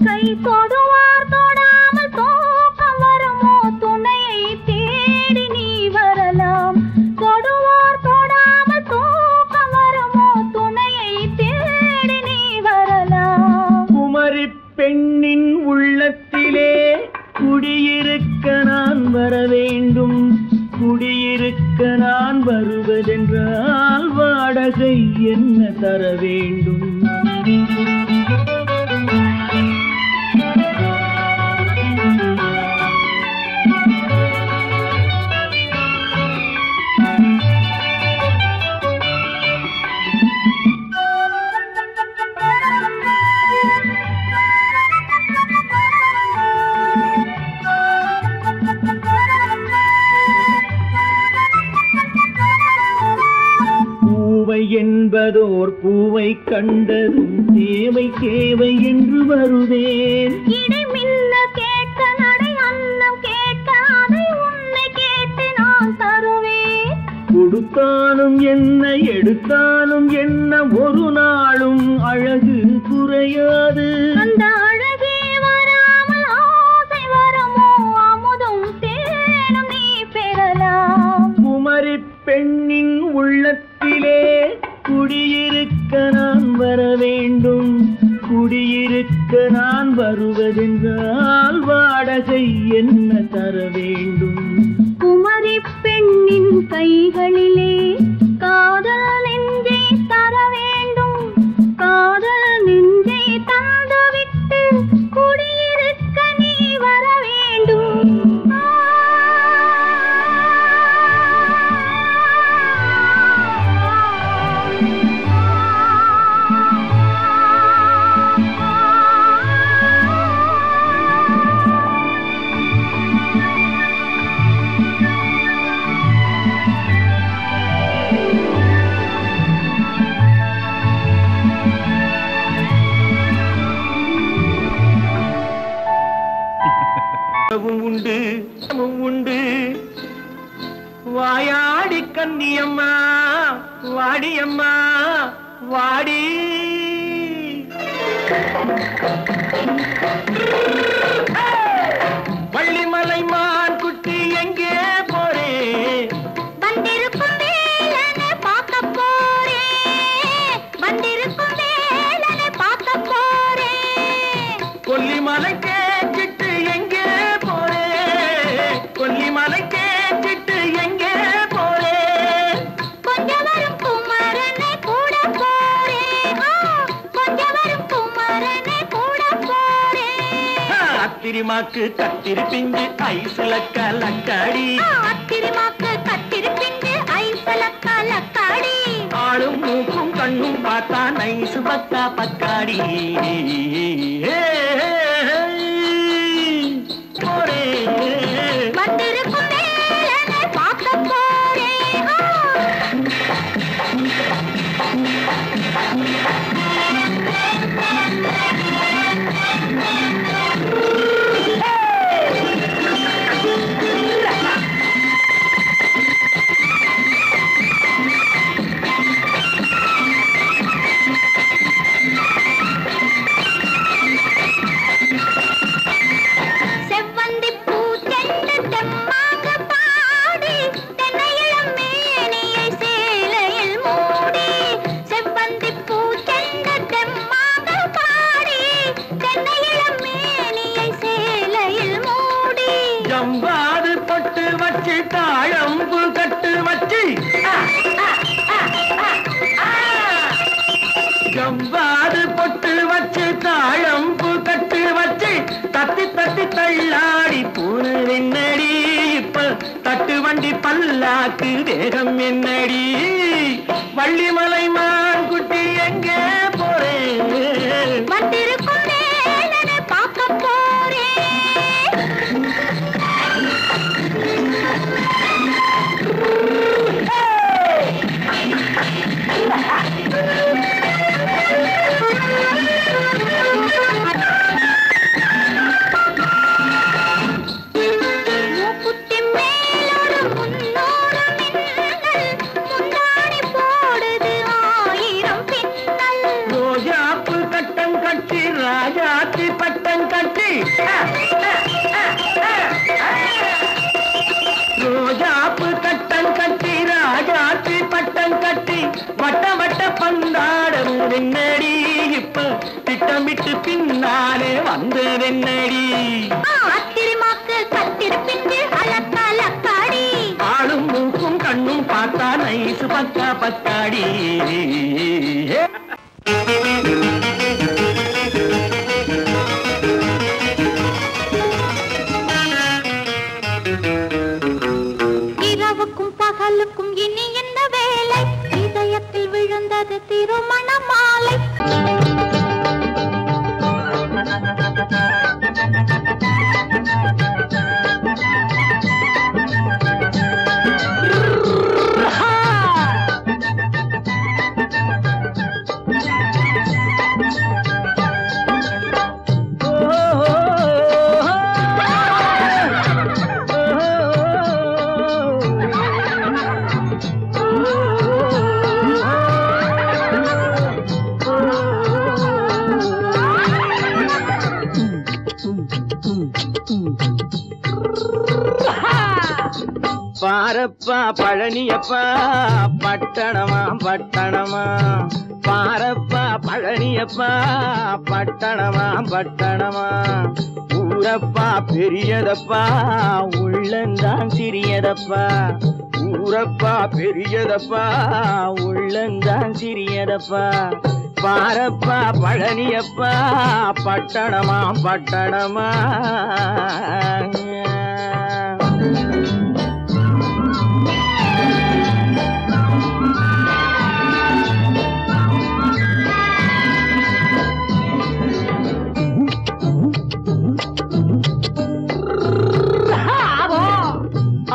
கை தொடுவார் தொடாமல் தூக்கம் வருமோ, துணையை தேடி நீ வரலாம். தொடுவார் தொடாமல் தூக்கம் வருமோ, துணையை தேடி நீ வரலாம். குமரி பெண்ணின் உள்ளத்திலே வர வேண்டும். குடியிருக்க நான் வருவதென்றால் வாடகை என்ன தர வேண்டும்? என்பதோர் பூவை கண்டதும் தேவை தேவை என்று வருவேன். இடை மின்ன கேட்க நடை அன்னம் கேட்க அதை உன்னை கேட்டு நான் தருவேன். கொடுத்தாலும் என்ன எடுத்தாலும் என்ன ஒரு நாளும் அழகு குறையாது. அந்த அழகே வராமல் ஆசை வரமோ அமுதும் தேனும் நீ பெறலாம். குமரி பெண்ணின் உள்ளத்திலே குடியிருக்க நான் வர வேண்டும். குடியிருக்க நான் வருவதென்றால் வாடகை என்ன தர வேண்டும்? குமரி பெண்ணின் கைகளிலே காதல் நெஞ்சை தர வேண்டும். காதல் நெஞ்சை தந்துவிட்டு குடியிருக்க நீ வர வேண்டும். உண்டு உண்டு வாயாடி கன்னியம்மா வாடியம்மா வாடி. வள்ளிமலை மான் குட்டி எங்கே போறே? வந்திருக்கும் வேலனை பார்க்க போறேன். வந்திருக்கும் வேலனை பார்க்க போறேன். கொல்லிமலை கேட்டுட்டு எங்கே போறே? கொல்லிமலை கேட்டுட்டு எங்கே போறே? கொஞ்சம் வரும் குமரனை கூட போறேன். கொஞ்சம் வரும் குமரனை கூட போறேன். அத்திரிமாக்கு கத்திரி பிஞ்சு ஐசுல கலக்காடி. அத்திரிமாக்கு கத்திரி பிஞ்சு ஐசுல கலக்காடி. ஆளும் மூக்கும் கண்ணும் பார்த்தா நைசு பக்கா பக்காடி. போரே வந்திருக்கும் வேலனை பார்க்க போறேன். செவ்வந்தி பூ செண்டு தெம்மாக பாடி தென்னையிளம் மேனியை சேலையில் மூடி. செவ்வந்தி பூ செண்டு தெம்மாக பாடி தென்னையிளம் மேனியை சேலையில் மூடி. ஜம்பாது பொட்டு வச்சு தாழம்பு கட்டு வச்சு. ஜம்பாது பொட்டு வச்சு தாழம்பு கட்டு வச்சு தட்டி தட்டி தள்ளாடி பூனு என்னடி? இப்ப தட்டு வண்டி பல்லாக்கு வேகம் என்னடி? வள்ளிமலை மான் குட்டி எங்கே போறேன்? வந்திருக்கும் வேலனை பார்க்க போறேன். மூக்குத்தி மேலோடு முன்னோடு மின்னல் முந்தாடி போடுது மக்கா பத்தாடி. இரவுக்கும் பகலுக்கும் இனி என்ன வேலை, இதயத்தில் விழுந்தது திருமண மாலை. பாரப்பா பழனியப்பா பட்டணமா பட்டணமா, பாரப்பா பழனியப்பா பட்டணமா பட்டணமா, ஊரப்பா பெரியதப்பா உள்ளந்தான் சிறியதப்பா, ஊரப்பா பெரியதப்பா உள்ளந்தான் சிறியதப்பா, பாரப்பா பழனியப்பா பட்டணமா பட்டணமா.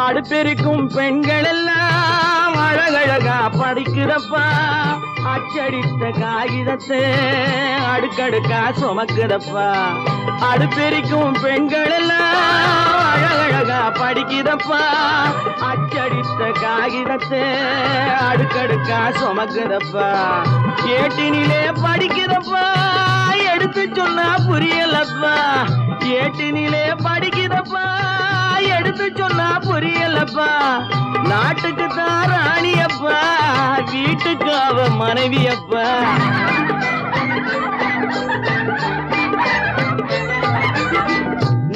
அடுப்பெருக்கும் பெண்கள் எல்லாம் அழகழகா படிக்கிறப்பா, அச்சடித்த காகிதத்தை அடுக்கடுக்கா சுமக்குதப்பா, அடுப்பெருக்கும் பெண்கள் எல்லாம் அழகழகா படிக்கிறப்பா, அச்சடித்த காகிதத்தை அடுக்கடுக்கா சுமக்குதப்பா, ஏட்டினிலே படிக்கிறப்பா எடுத்து சொன்னா புரியலப்பா, ஏட்டினிலே படிக்கிறப்பா எடுத்து சொன்னா புரியலப்பா, நாட்டுக்கு தான் ராணியப்பா வீட்டுக்கு அவ மனைவியப்பா,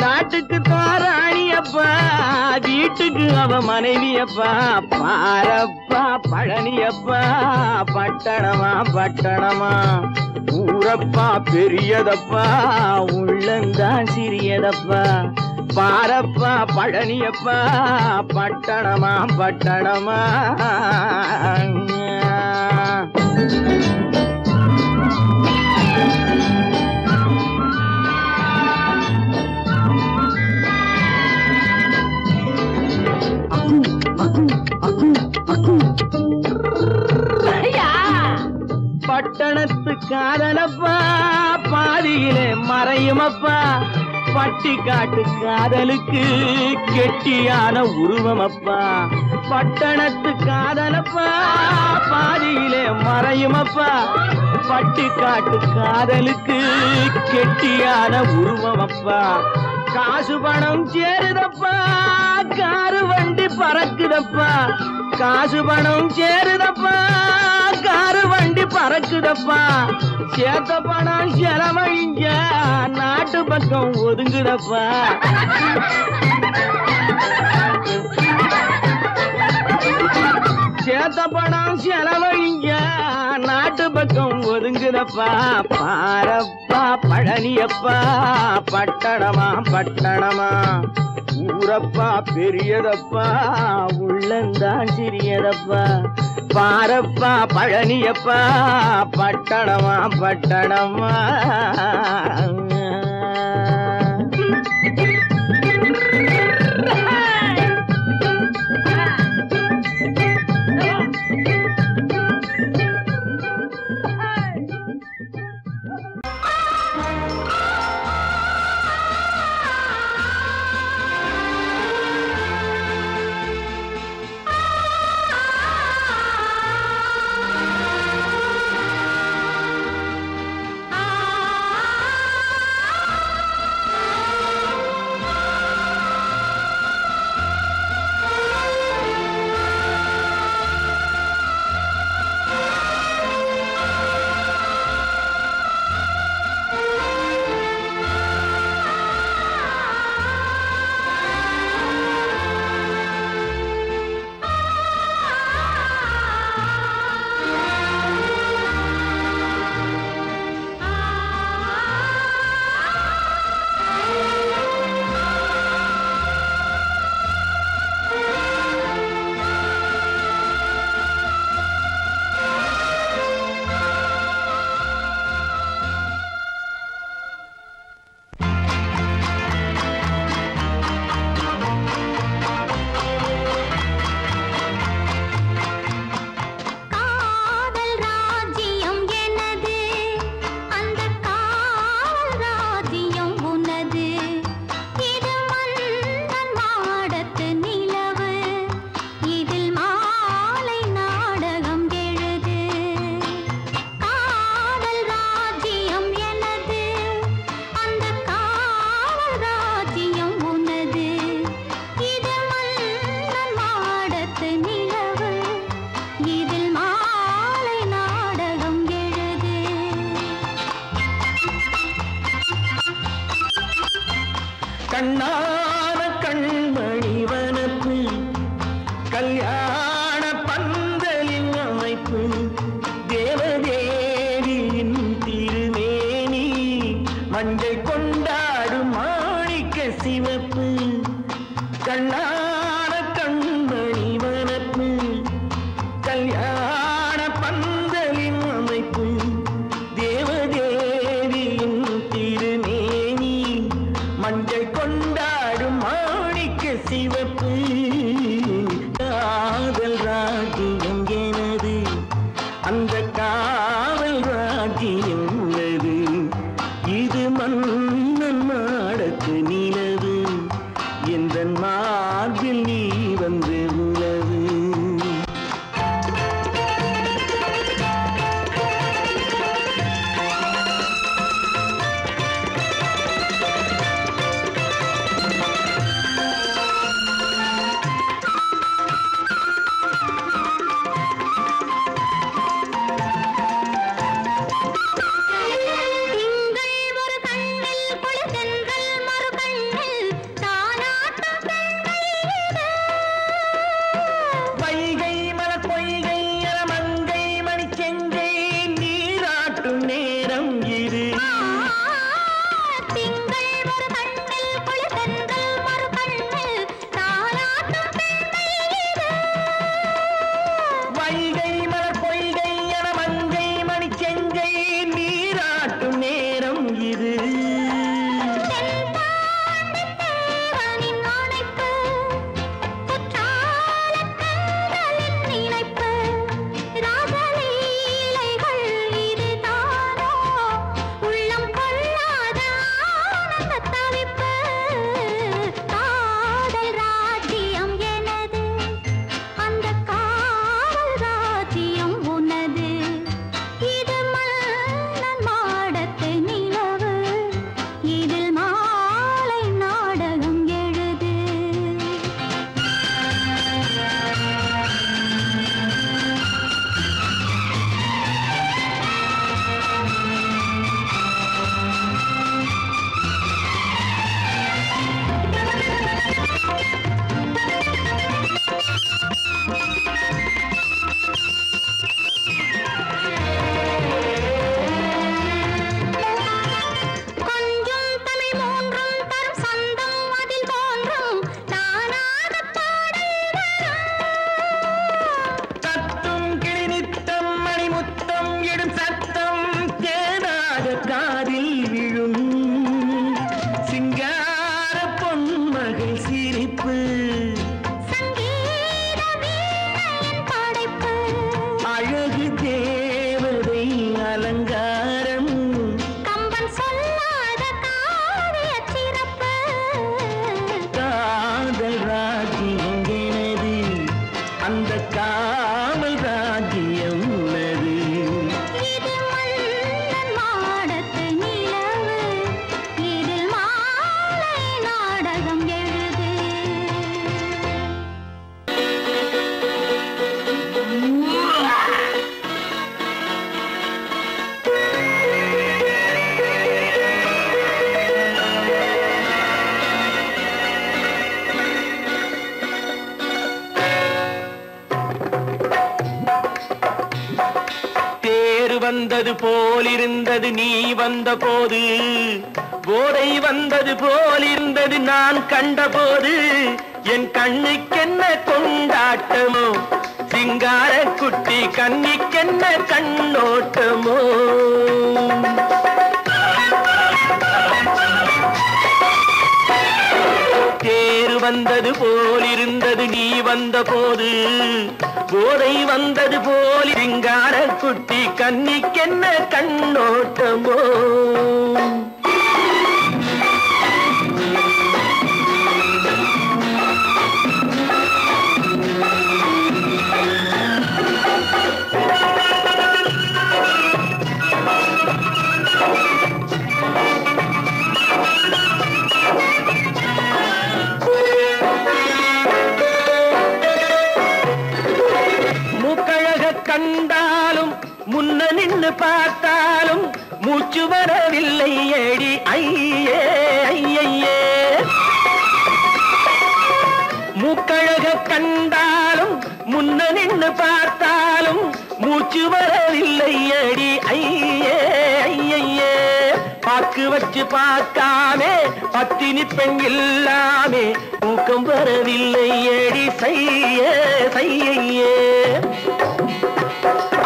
நாட்டுக்கு தான் ராணியப்பா வீட்டுக்கு அவ மனைவியப்பா, பாரப்பா பழனியப்பா பட்டணமா பட்டணமா, ஊரப்பா பெரியதப்பா உள்ளந்தான் சிறியதப்பா, பாரப்பா பழனியப்பா பட்டணமா பட்டணமா. பட்டணத்து காதலப்பா பாதியிலே மறையுமப்பா, பட்டி காட்டு காதலுக்கு கெட்டியான உருவமப்பா, பட்டணத்து காதலப்பா பாதியிலே மறையுமப்பா, பட்டி காட்டு காதலுக்கு கெட்டியான உருவமப்பா, காசு பணம் சேருதப்பா காரு வண்டி பறக்குதப்பா, காசு பணம் சேருதப்பா காரு வண்டி பறக்குதப்பா, சேத்த பணம் செலவழிஞ்ச நாட்டு பக்கம் ஒதுங்குதப்பா, சேத்த பணம் செலவழிஞ்ச நாட்டு பக்கம் ஒதுங்குதப்பா, பாரப்பா பழனியப்பா பட்டணமா பட்டணமா, ஊரப்பா பெரியதப்பா உள்ளந்தான் சிறியதப்பா, பாரப்பா பழனியப்பா பட்டணமா பட்டணமா. கண்ணான கண்மணி வனப்பு கல்யாண பந்தலின் அமைப்பு தேவதேவியின் திருமேனி மஞ்சள் கொண்டாடும் மாணிக்க சிவப்பு கண்ணான கண்மணி வனப்பு கல்யாண பந்தலின் அமைப்பு தேவதேவியின் திருமேனி மஞ்சள் கொண்டாடும் மாணிக்க சிவப்பு காதல் ராஜ்யம் எனது அந்த காவல் ராஜ்யம் உள்ளது இது மன்னன் மாடத்து நிலவு எந்த மார்பில் நீ வந்து உலவு வந்தது போலிருந்தது நீ வந்த போது போதை வந்தது போலிருந்தது நான் கண்டபோது என் கண்ணுக்கென்ன கொண்டாட்டமோ சிங்கார குட்டி கண்ணிக்கென்ன கண்ணோட்டமோ தேர் வந்தது போலிருந்தது நீ வந்த போது போதை வந்தது போல் சிங்கார குட்டி கண்ணிக்கென்ன கண்ணோட்டமோ கண்டாலும் முன்ன நின்று பார்த்தாலும் மூச்சு வரவில்லை ஏடி ஐயே ஐயே கண்டாலும் முன்ன நின்று பார்த்தாலும் மூச்சு வரவில்லை அடி ஐயே ஐயே பாக்கு வச்சு பார்க்காமே பத்தினி பெண் இல்லாமே தூக்கம் வரவில்லை அடி செய்ய செய்யே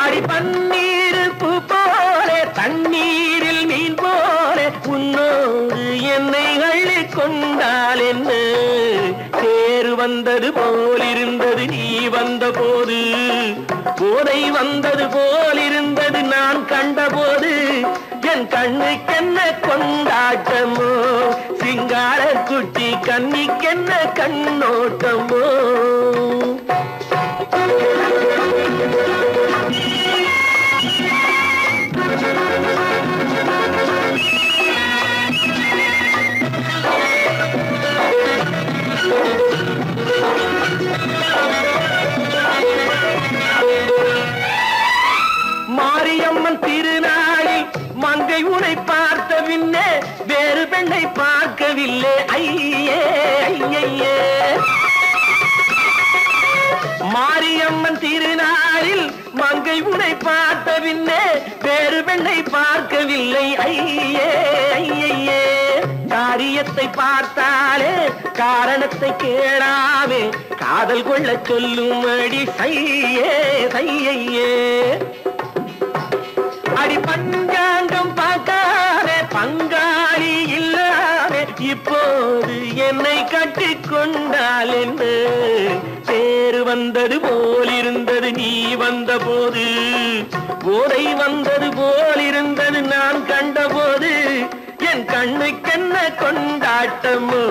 அடி பன்னீர் பூ போல தண்ணீரில் மீன் போல உன்னோடு என்னை அள்ளி கொண்டால் என்ன தேர் வந்தது போலிருந்தது நீ வந்த போது போதை வந்தது போலிருந்தது நான் கண்டபோது என் கண்ணுக்கென்ன கொண்டாட்டமோ சிங்கார குட்டி கண்ணிக்கென்ன கண்ணோட்டமோ மாரியம்மன் திருநாளில் மங்கை உனை பார்த்த பின்னே வேறு பெண்ணை பார்க்கவில்லை ஐயே ஐயே மாரியம்மன் திருநாளில் மங்கை உனை பார்த்த பின்னே வேறு பெண்ணை பார்க்கவில்லை ஐயே ஐயே காரியத்தை பார்த்தாலே காரணத்தை கேளாமே காதல் கொள்ள சொல்லும்படி செய்யே செய்யே அடி பஞ்சாங்கம் பார்க்காதே பங்காளி இல்லாமே இப்போது என்னை கட்டிக்கொண்டால் என்ன தேர் வந்தது போலிருந்தது நீ வந்த போது போதை வந்தது போலிருந்தது நான் கண்டபோது என் கண்ணுக்கென்ன கொண்டாட்டமோ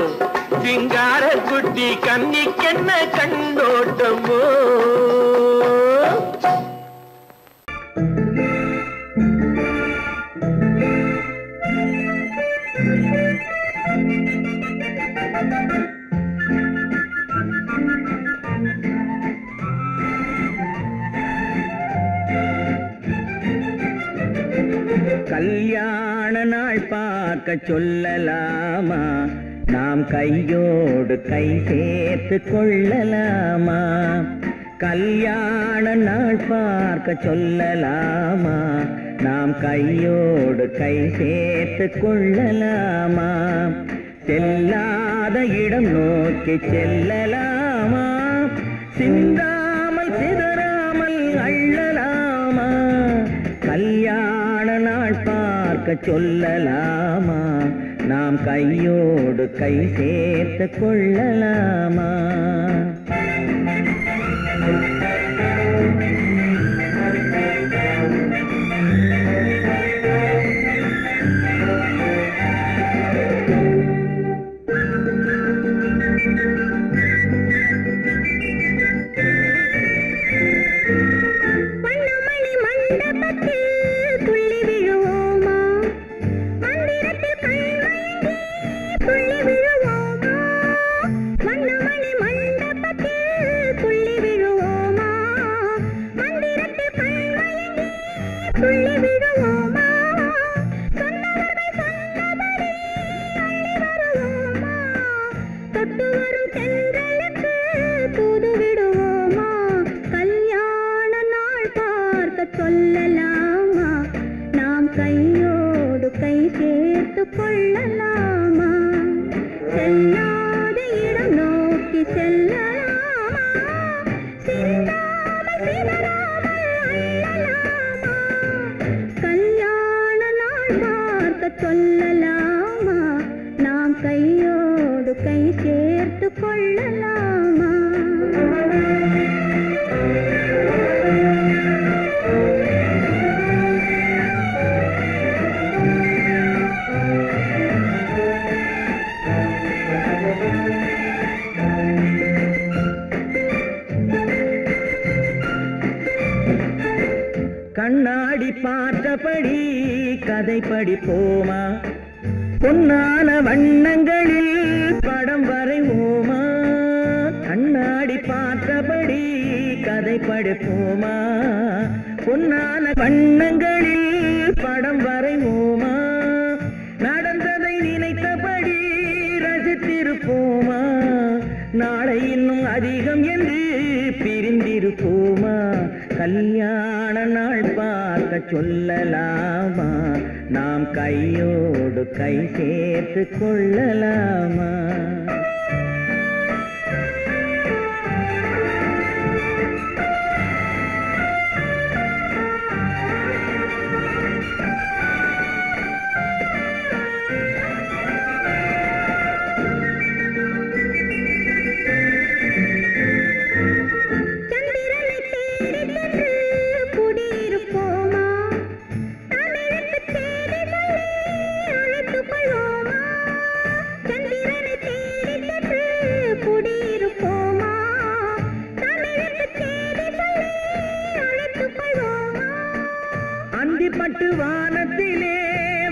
சிங்கார குட்டி கண்ணிக்கென்ன கண்டோட்டமோ கல்யாண நாள் பார்க்க சொல்லலாமா நாம் கையோடு கை சேர்த்து கொள்ளலாமா கல்யாண நாள் பார்க்க சொல்லலாமா நாம் கையோடு கை சேர்த்து கொள்ளலாமா செல்லாத இடம் நோக்கி செல்லலாமா சிந்தாமல் சிதறாமல் அள்ளலாமா கல்யாண நாள் பார்க்க சொல்லலாமா நாம் கையோடு கை சேர்த்து கொள்ளலாமா கண்ணாடி பார்த்தபடி கதை படிப்போமா பொன்னான வண்ணங்களில் படம் வரைவோமா கண்ணாடி பார்த்தபடி கதை படிப்போமா பொன்னான வண்ணங்களில் படம் வரைவோமா நடந்ததை நினைத்தபடி ரசித்திருப்போமா நாளை இன்னும் அதிகம் என்று பிரிந்திருப்போமா? கல்யாண நாள் பார்க்க சொல்லலாமா? நாம் கையோடு கை சேர்த்து கொள்ளலாமா? அந்திப்பட்டு வானத்திலே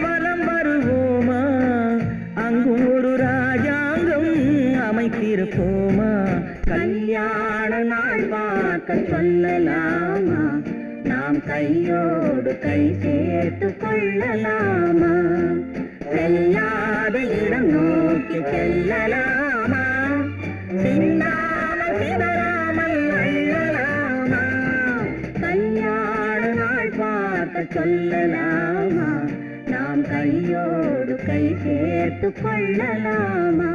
வலம் வருவோமா? அங்கும் ஒரு ராஜாங்கம் அமைத்திருப்போமா? கல்யாண நாள் பார்க்க சொல்லலாமா? நாம் கையோடு கை சேர்த்து கொள்ளலாமா? செல்லாத இடம் நோக்கி செல்லலாமா? சிந்தாமல் சிதறாமல் அள்ளலாமா? கல்யாண நாள் பார்க்க சொல்லலாமா? நாம் கையோடு கை சேர்த்து கொள்ளலாமா?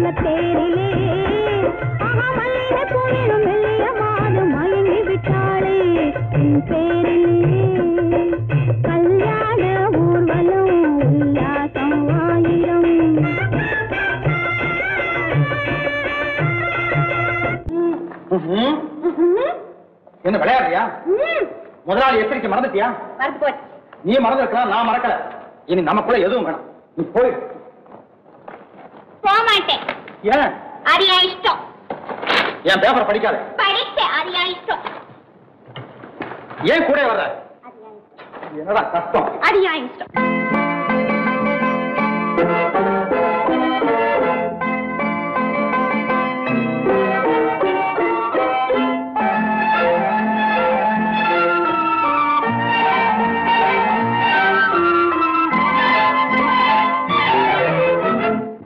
மன்னத்தேரிலே மல்லிகை பூவிலும் மெல்லிய மாது மயங்கி விட்டாளே உன் பேரிலே கல்யாண ஊர்வலம் உல்லாசம் ஆயிரம். என்ன விளையாடுறியா? முதலாளி எச்சரிக்கை மறந்துட்டியா? மறந்து போச்சு. நீ மறந்துருக்கலாம், நான் மறக்கல. இனி நமக்குள்ள எதுவும் வேணாம், நீ போய். போக மாட்டேன். ஏன்? அது என் இஷ்டம். என் பேப்பர் படிக்காத. படித்தேன், அது என் இஷ்டம். ஏன் கூட வர்ற? என்னடா கஷ்டம்? அது என் இஷ்டம்.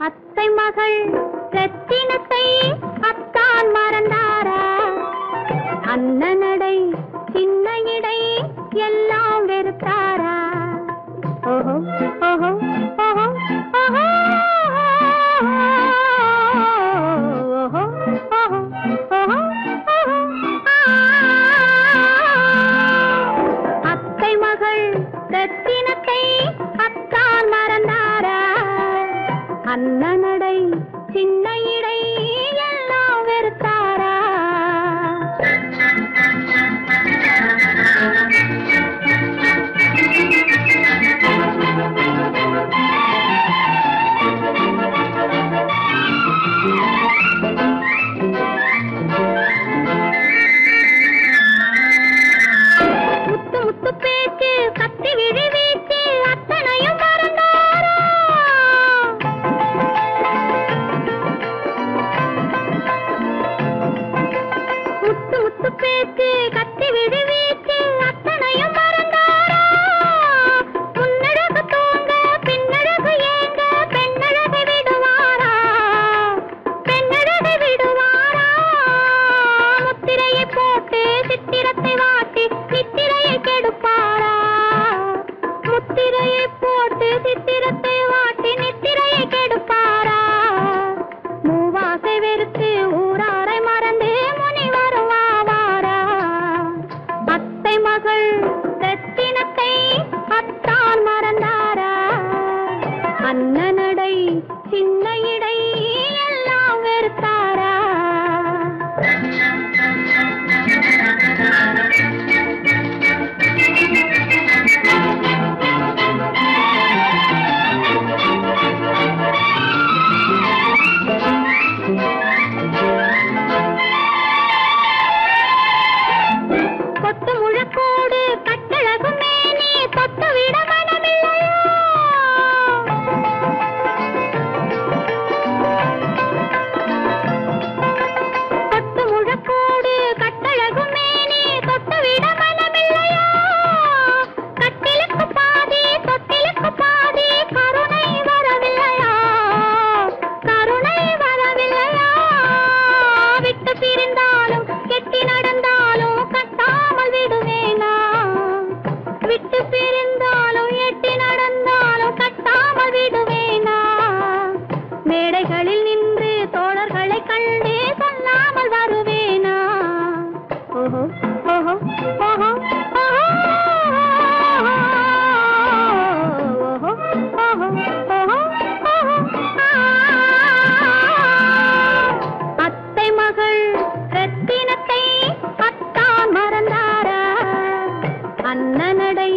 அத்தை மகள் ரத்தினத்தை அத்தான் மறந்தாரா? அண்ணனடை சின்ன இடை எல்லாம் வெறுத்தாரா? ஓஹோ ஓஹோ ஓஹோ ஓஹோ ஓஹோ ஓஹோ ஓஹோ. அத்தை மகள் ரத்தினத்தை அத்தான் மறந்தாரா? அண்ணனடை சின்ன இடை எல்லாம் வெறுத்தாரா? முத்து முத்து பேச்சு கத்தி விழி வீச்சு அத்தனையும் மறந்தாரா? முத்து முத்து பேச்சு கத்தி விழி வீச்சு அத்தனையும் மறந்தாரா? முன்னழகு தூங்க பின்னழகு ஏங்க பெண்ணழகை விடுவாரா? பெண்ணழகை விடுவாரா? முத்திரையை போட்டு சித்திரத்தை வாட்டி நித்திரையை கெடுப்பாரா? முத்திரையை போட்டு சித்திரத்தை வாட்டி நித்திரையை கெடுப்பாரா? மூவாசை வெறுத்து ஊராரை மறந்து முனி வருவாரா? அத்தை மகள் ரத்தினத்தை அத்தான் மறந்தாரா? அண்ணனடை சின்ன இடை எல்லாம் வெறுத்தாரா? கொத்து முழக்கோடு கட்டழகு மேனி தொட்டு விட மனமில்லையோ? கொத்து முழக்கோடு கட்டழகு மேனி தொட்டு விட மனமில்லையோ? கட்டிலுக்கு பாதி தொட்டிலுக்கு பாதி கருணை வரவில்லையா? கருணை வரவில்லையா? விட்டு பிரிந்தாலும் கெட்டி நடந்தாலும் கட்டாமல் விடுவேனா? விட்டு பிரிந்தாலும் எட்டி நடந்தாலும் கட்டாமல் விடுவேனா? மேடைகளில் நின்று தோழர்களை கண்டு சொல்லாமல் வருவேனா? ஓஹோ ஓஹோ ஓஹோ ஓஹோ ஓஹோ ஓஹோ ஓஹோ ஓஹோ. அத்தை மகள் ரத்தினத்தை அத்தான் மறந்தாரா? அண்ணனடை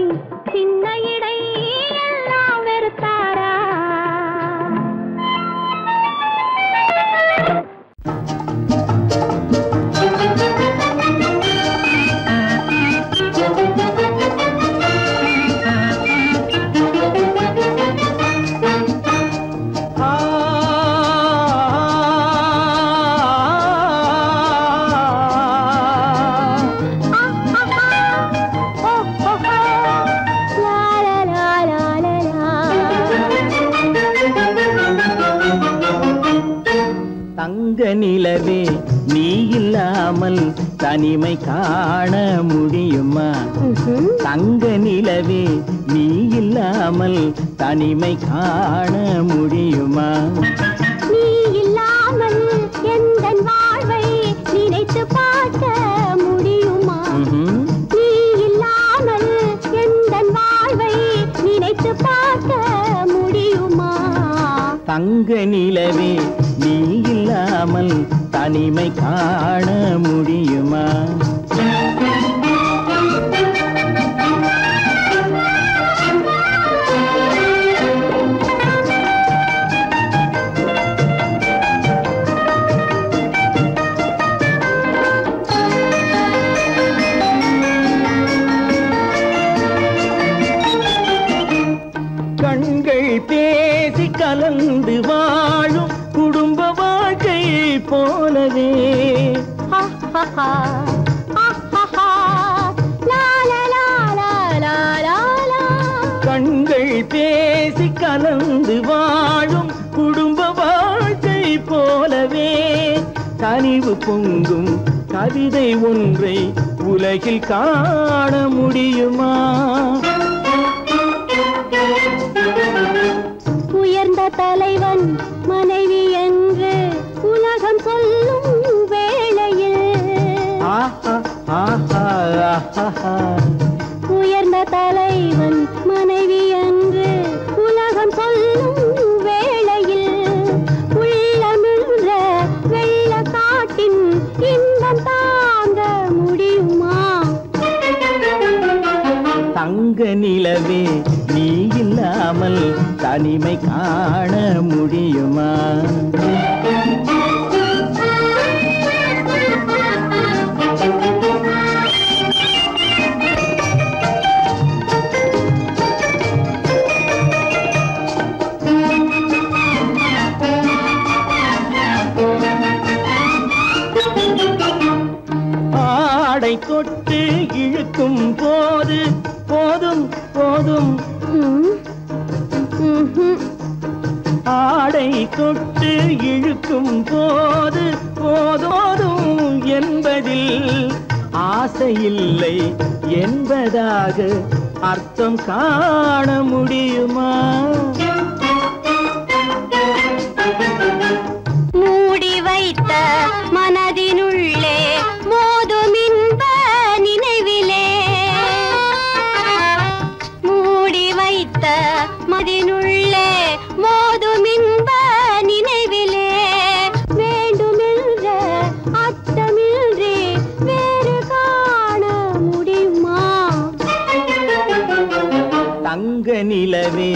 சின்ன இடை எல்லாம் வெறுத்தாரா? தங்க நிலவே நீ இல்லாமல் தனிமை காண முடியுமா? தங்க நிலவே நீ இல்லாமல் தனிமை காண முடியுமா? நீ இல்லா தங்க நிலவே நீ இல்லாமல் தனிமை காண முடியுமா? கண்கள் பேசி கலந்து வாழும் குடும்ப வாழ்க்கை போலவே கண்கள் பேசி கலந்து வாழும் குடும்ப வாழ்க்கை போலவே கனிவு பொங்கும் கவிதை ஒன்றை உலகில் காண முடியுமா? உயர்ந்த தலைவன் மனைவி என்று உலகம் சொல்லும் வேளையில் உயர்ந்த தலைவன் மனைவி என்று உலகம் சொல்லும் வேளையில் உள்ளமிழ்ந்த வெள்ள காட்டின் இன்பம் தாங்க முடியுமா? தங்க நிலவே நீ இல்லாமல் தனிமை காண முடியுமா? ஆடை தொட்டு இழுக்கும் போது போதும் போதும் ஆடை தொட்டு இழுக்கும் போது போதோதும் என்பதில் ஆசையில்லை என்பதாக அர்த்தம் காண முடியுமா? மூடி வைத்த மனதினுள்ளே மோதும் இன்ப நினைவிலே மூடி வைத்த மனதினுள்ளே மோதும் இன்ப நினைவிலே வேண்டுமென்ற அச்சமின்றி வேறு காண முடியுமா? தங்க நிலவே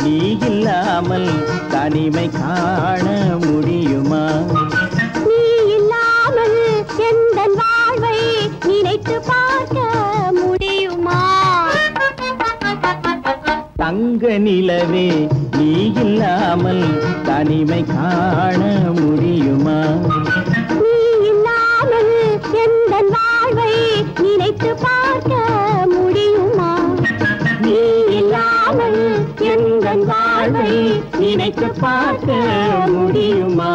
நீ இல்லாமல் தனிமை காண முடியுமா? நீ இல்லாமல் எந்தன் வாழ்வை நினைத்து பார்க்க முடியுமா? தங்க நிலவே நீ இல்லாமல் தனிமை காண முடியுமா? நீ இல்லாமல் எந்தன் வாழ்வை நினைத்து பார்க்க முடியுமா? நீ இல்லாமல் எந்தன் வாழ்வை நினைத்து பார்க்க முடியுமா?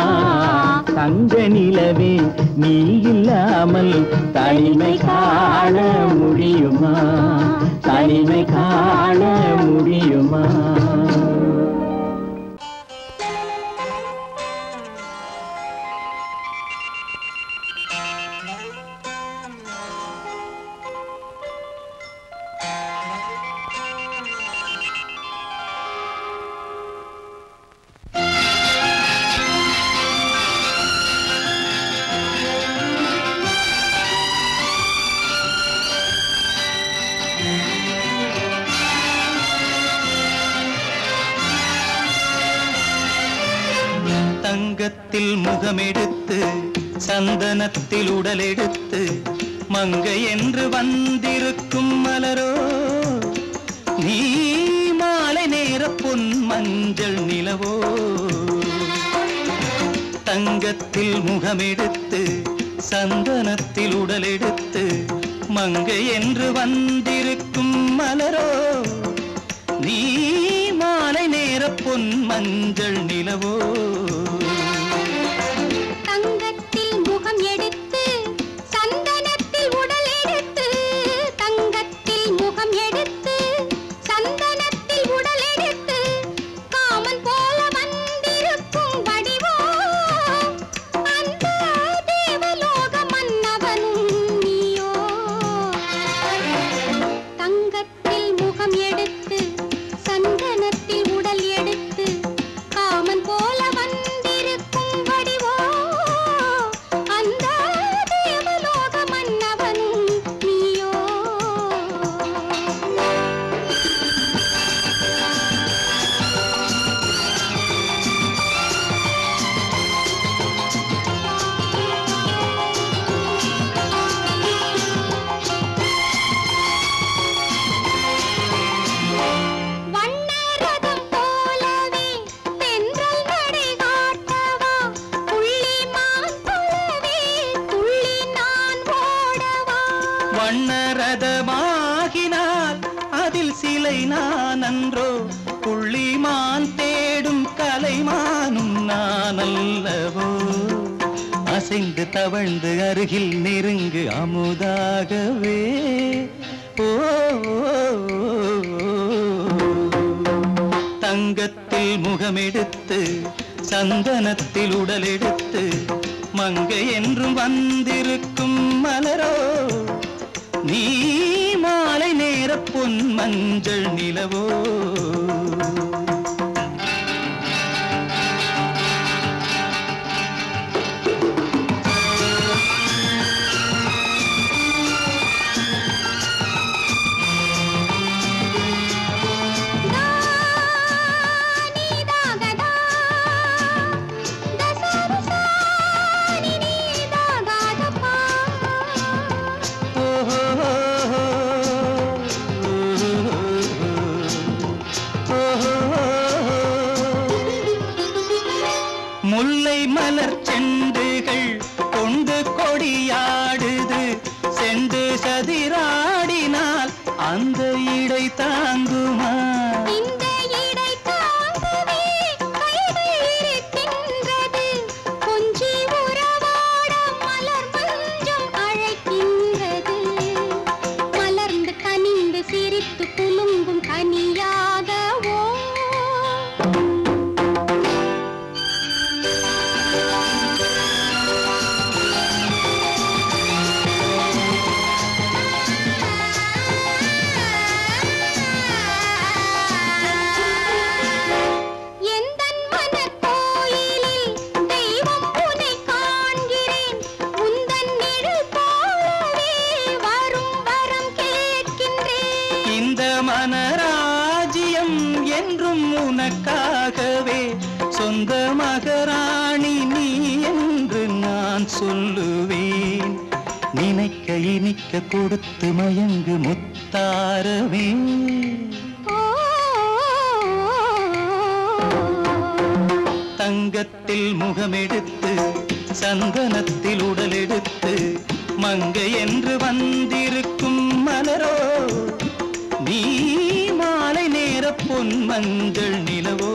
தங்க நிலவே நீ இல்லாமல் தனிமை காண முடியுமா? தனிமை காண முடியுமா? தங்கத்தில் முகமெடுத்து சந்தனத்தில் உடலெடுத்து மங்கை என்று வந்திருக்கும் மலரோ நீ மாலை நேர பொன் மஞ்சள் நிலவோ தங்கத்தில் முகமெடுத்து சந்தனத்தில் உடலெடுத்து மங்கை என்று வந்திருக்கும் மலரோ நீ மாலை நேர பொன் மஞ்சள் நிலவோ தங்கத்தில் முகம் எடுத்து சந்தனத்தில் உடல் எடுத்து தங்கத்தில் முகம் எடுத்து சந்தனத்தில் உடல் எடுத்து காமன் போல வந்திருக்கும் வடிவோ அந்த தேவலோக மன்னவனும் நீயோ தங்கத்தில் முகம் எடுத்து சந்தனத்தில் உடல் எடுத்து காமன் போல நான் அல்லவோ அசைந்து தவழ்ந்து அருகில் நெருங்கு அமுதாகவே ஓ தங்கத்தில் முகமெடுத்து சந்தனத்தில் உடலெடுத்து மங்கை என்றும் வந்திருக்கும் மலரோ நீ மாலை நேர பொன் மஞ்சள் நிலவோ முல்லை மலர் செண்டுகள் கொண்டு கொடியாடுது செண்டு சதிராடினால் அந்த இடை தாங்குமா இந்த இடை தாங்குவே கைது இருக்கின்றது கொஞ்சி உறவாட மலர் மஞ்சம் அழைக்கின்றது மலர்ந்து கனிந்து சிரித்து குலுங்கும் கனியாகவோ மனராஜ்யம் என்றும் உனக்காகவே சொந்த மகராணி நீ என்று நான் சொல்லுவேன் நினைக்க இனிக்க கொடுத்து மயங்கு முத்தாரவே தங்கத்தில் முகமெடுத்து சந்தனத்தில் உடலெடுத்து மங்கை என்று வந்திருக்கும் மலரோ நீ மாலை நேர பொன் மஞ்சள் நிலவோ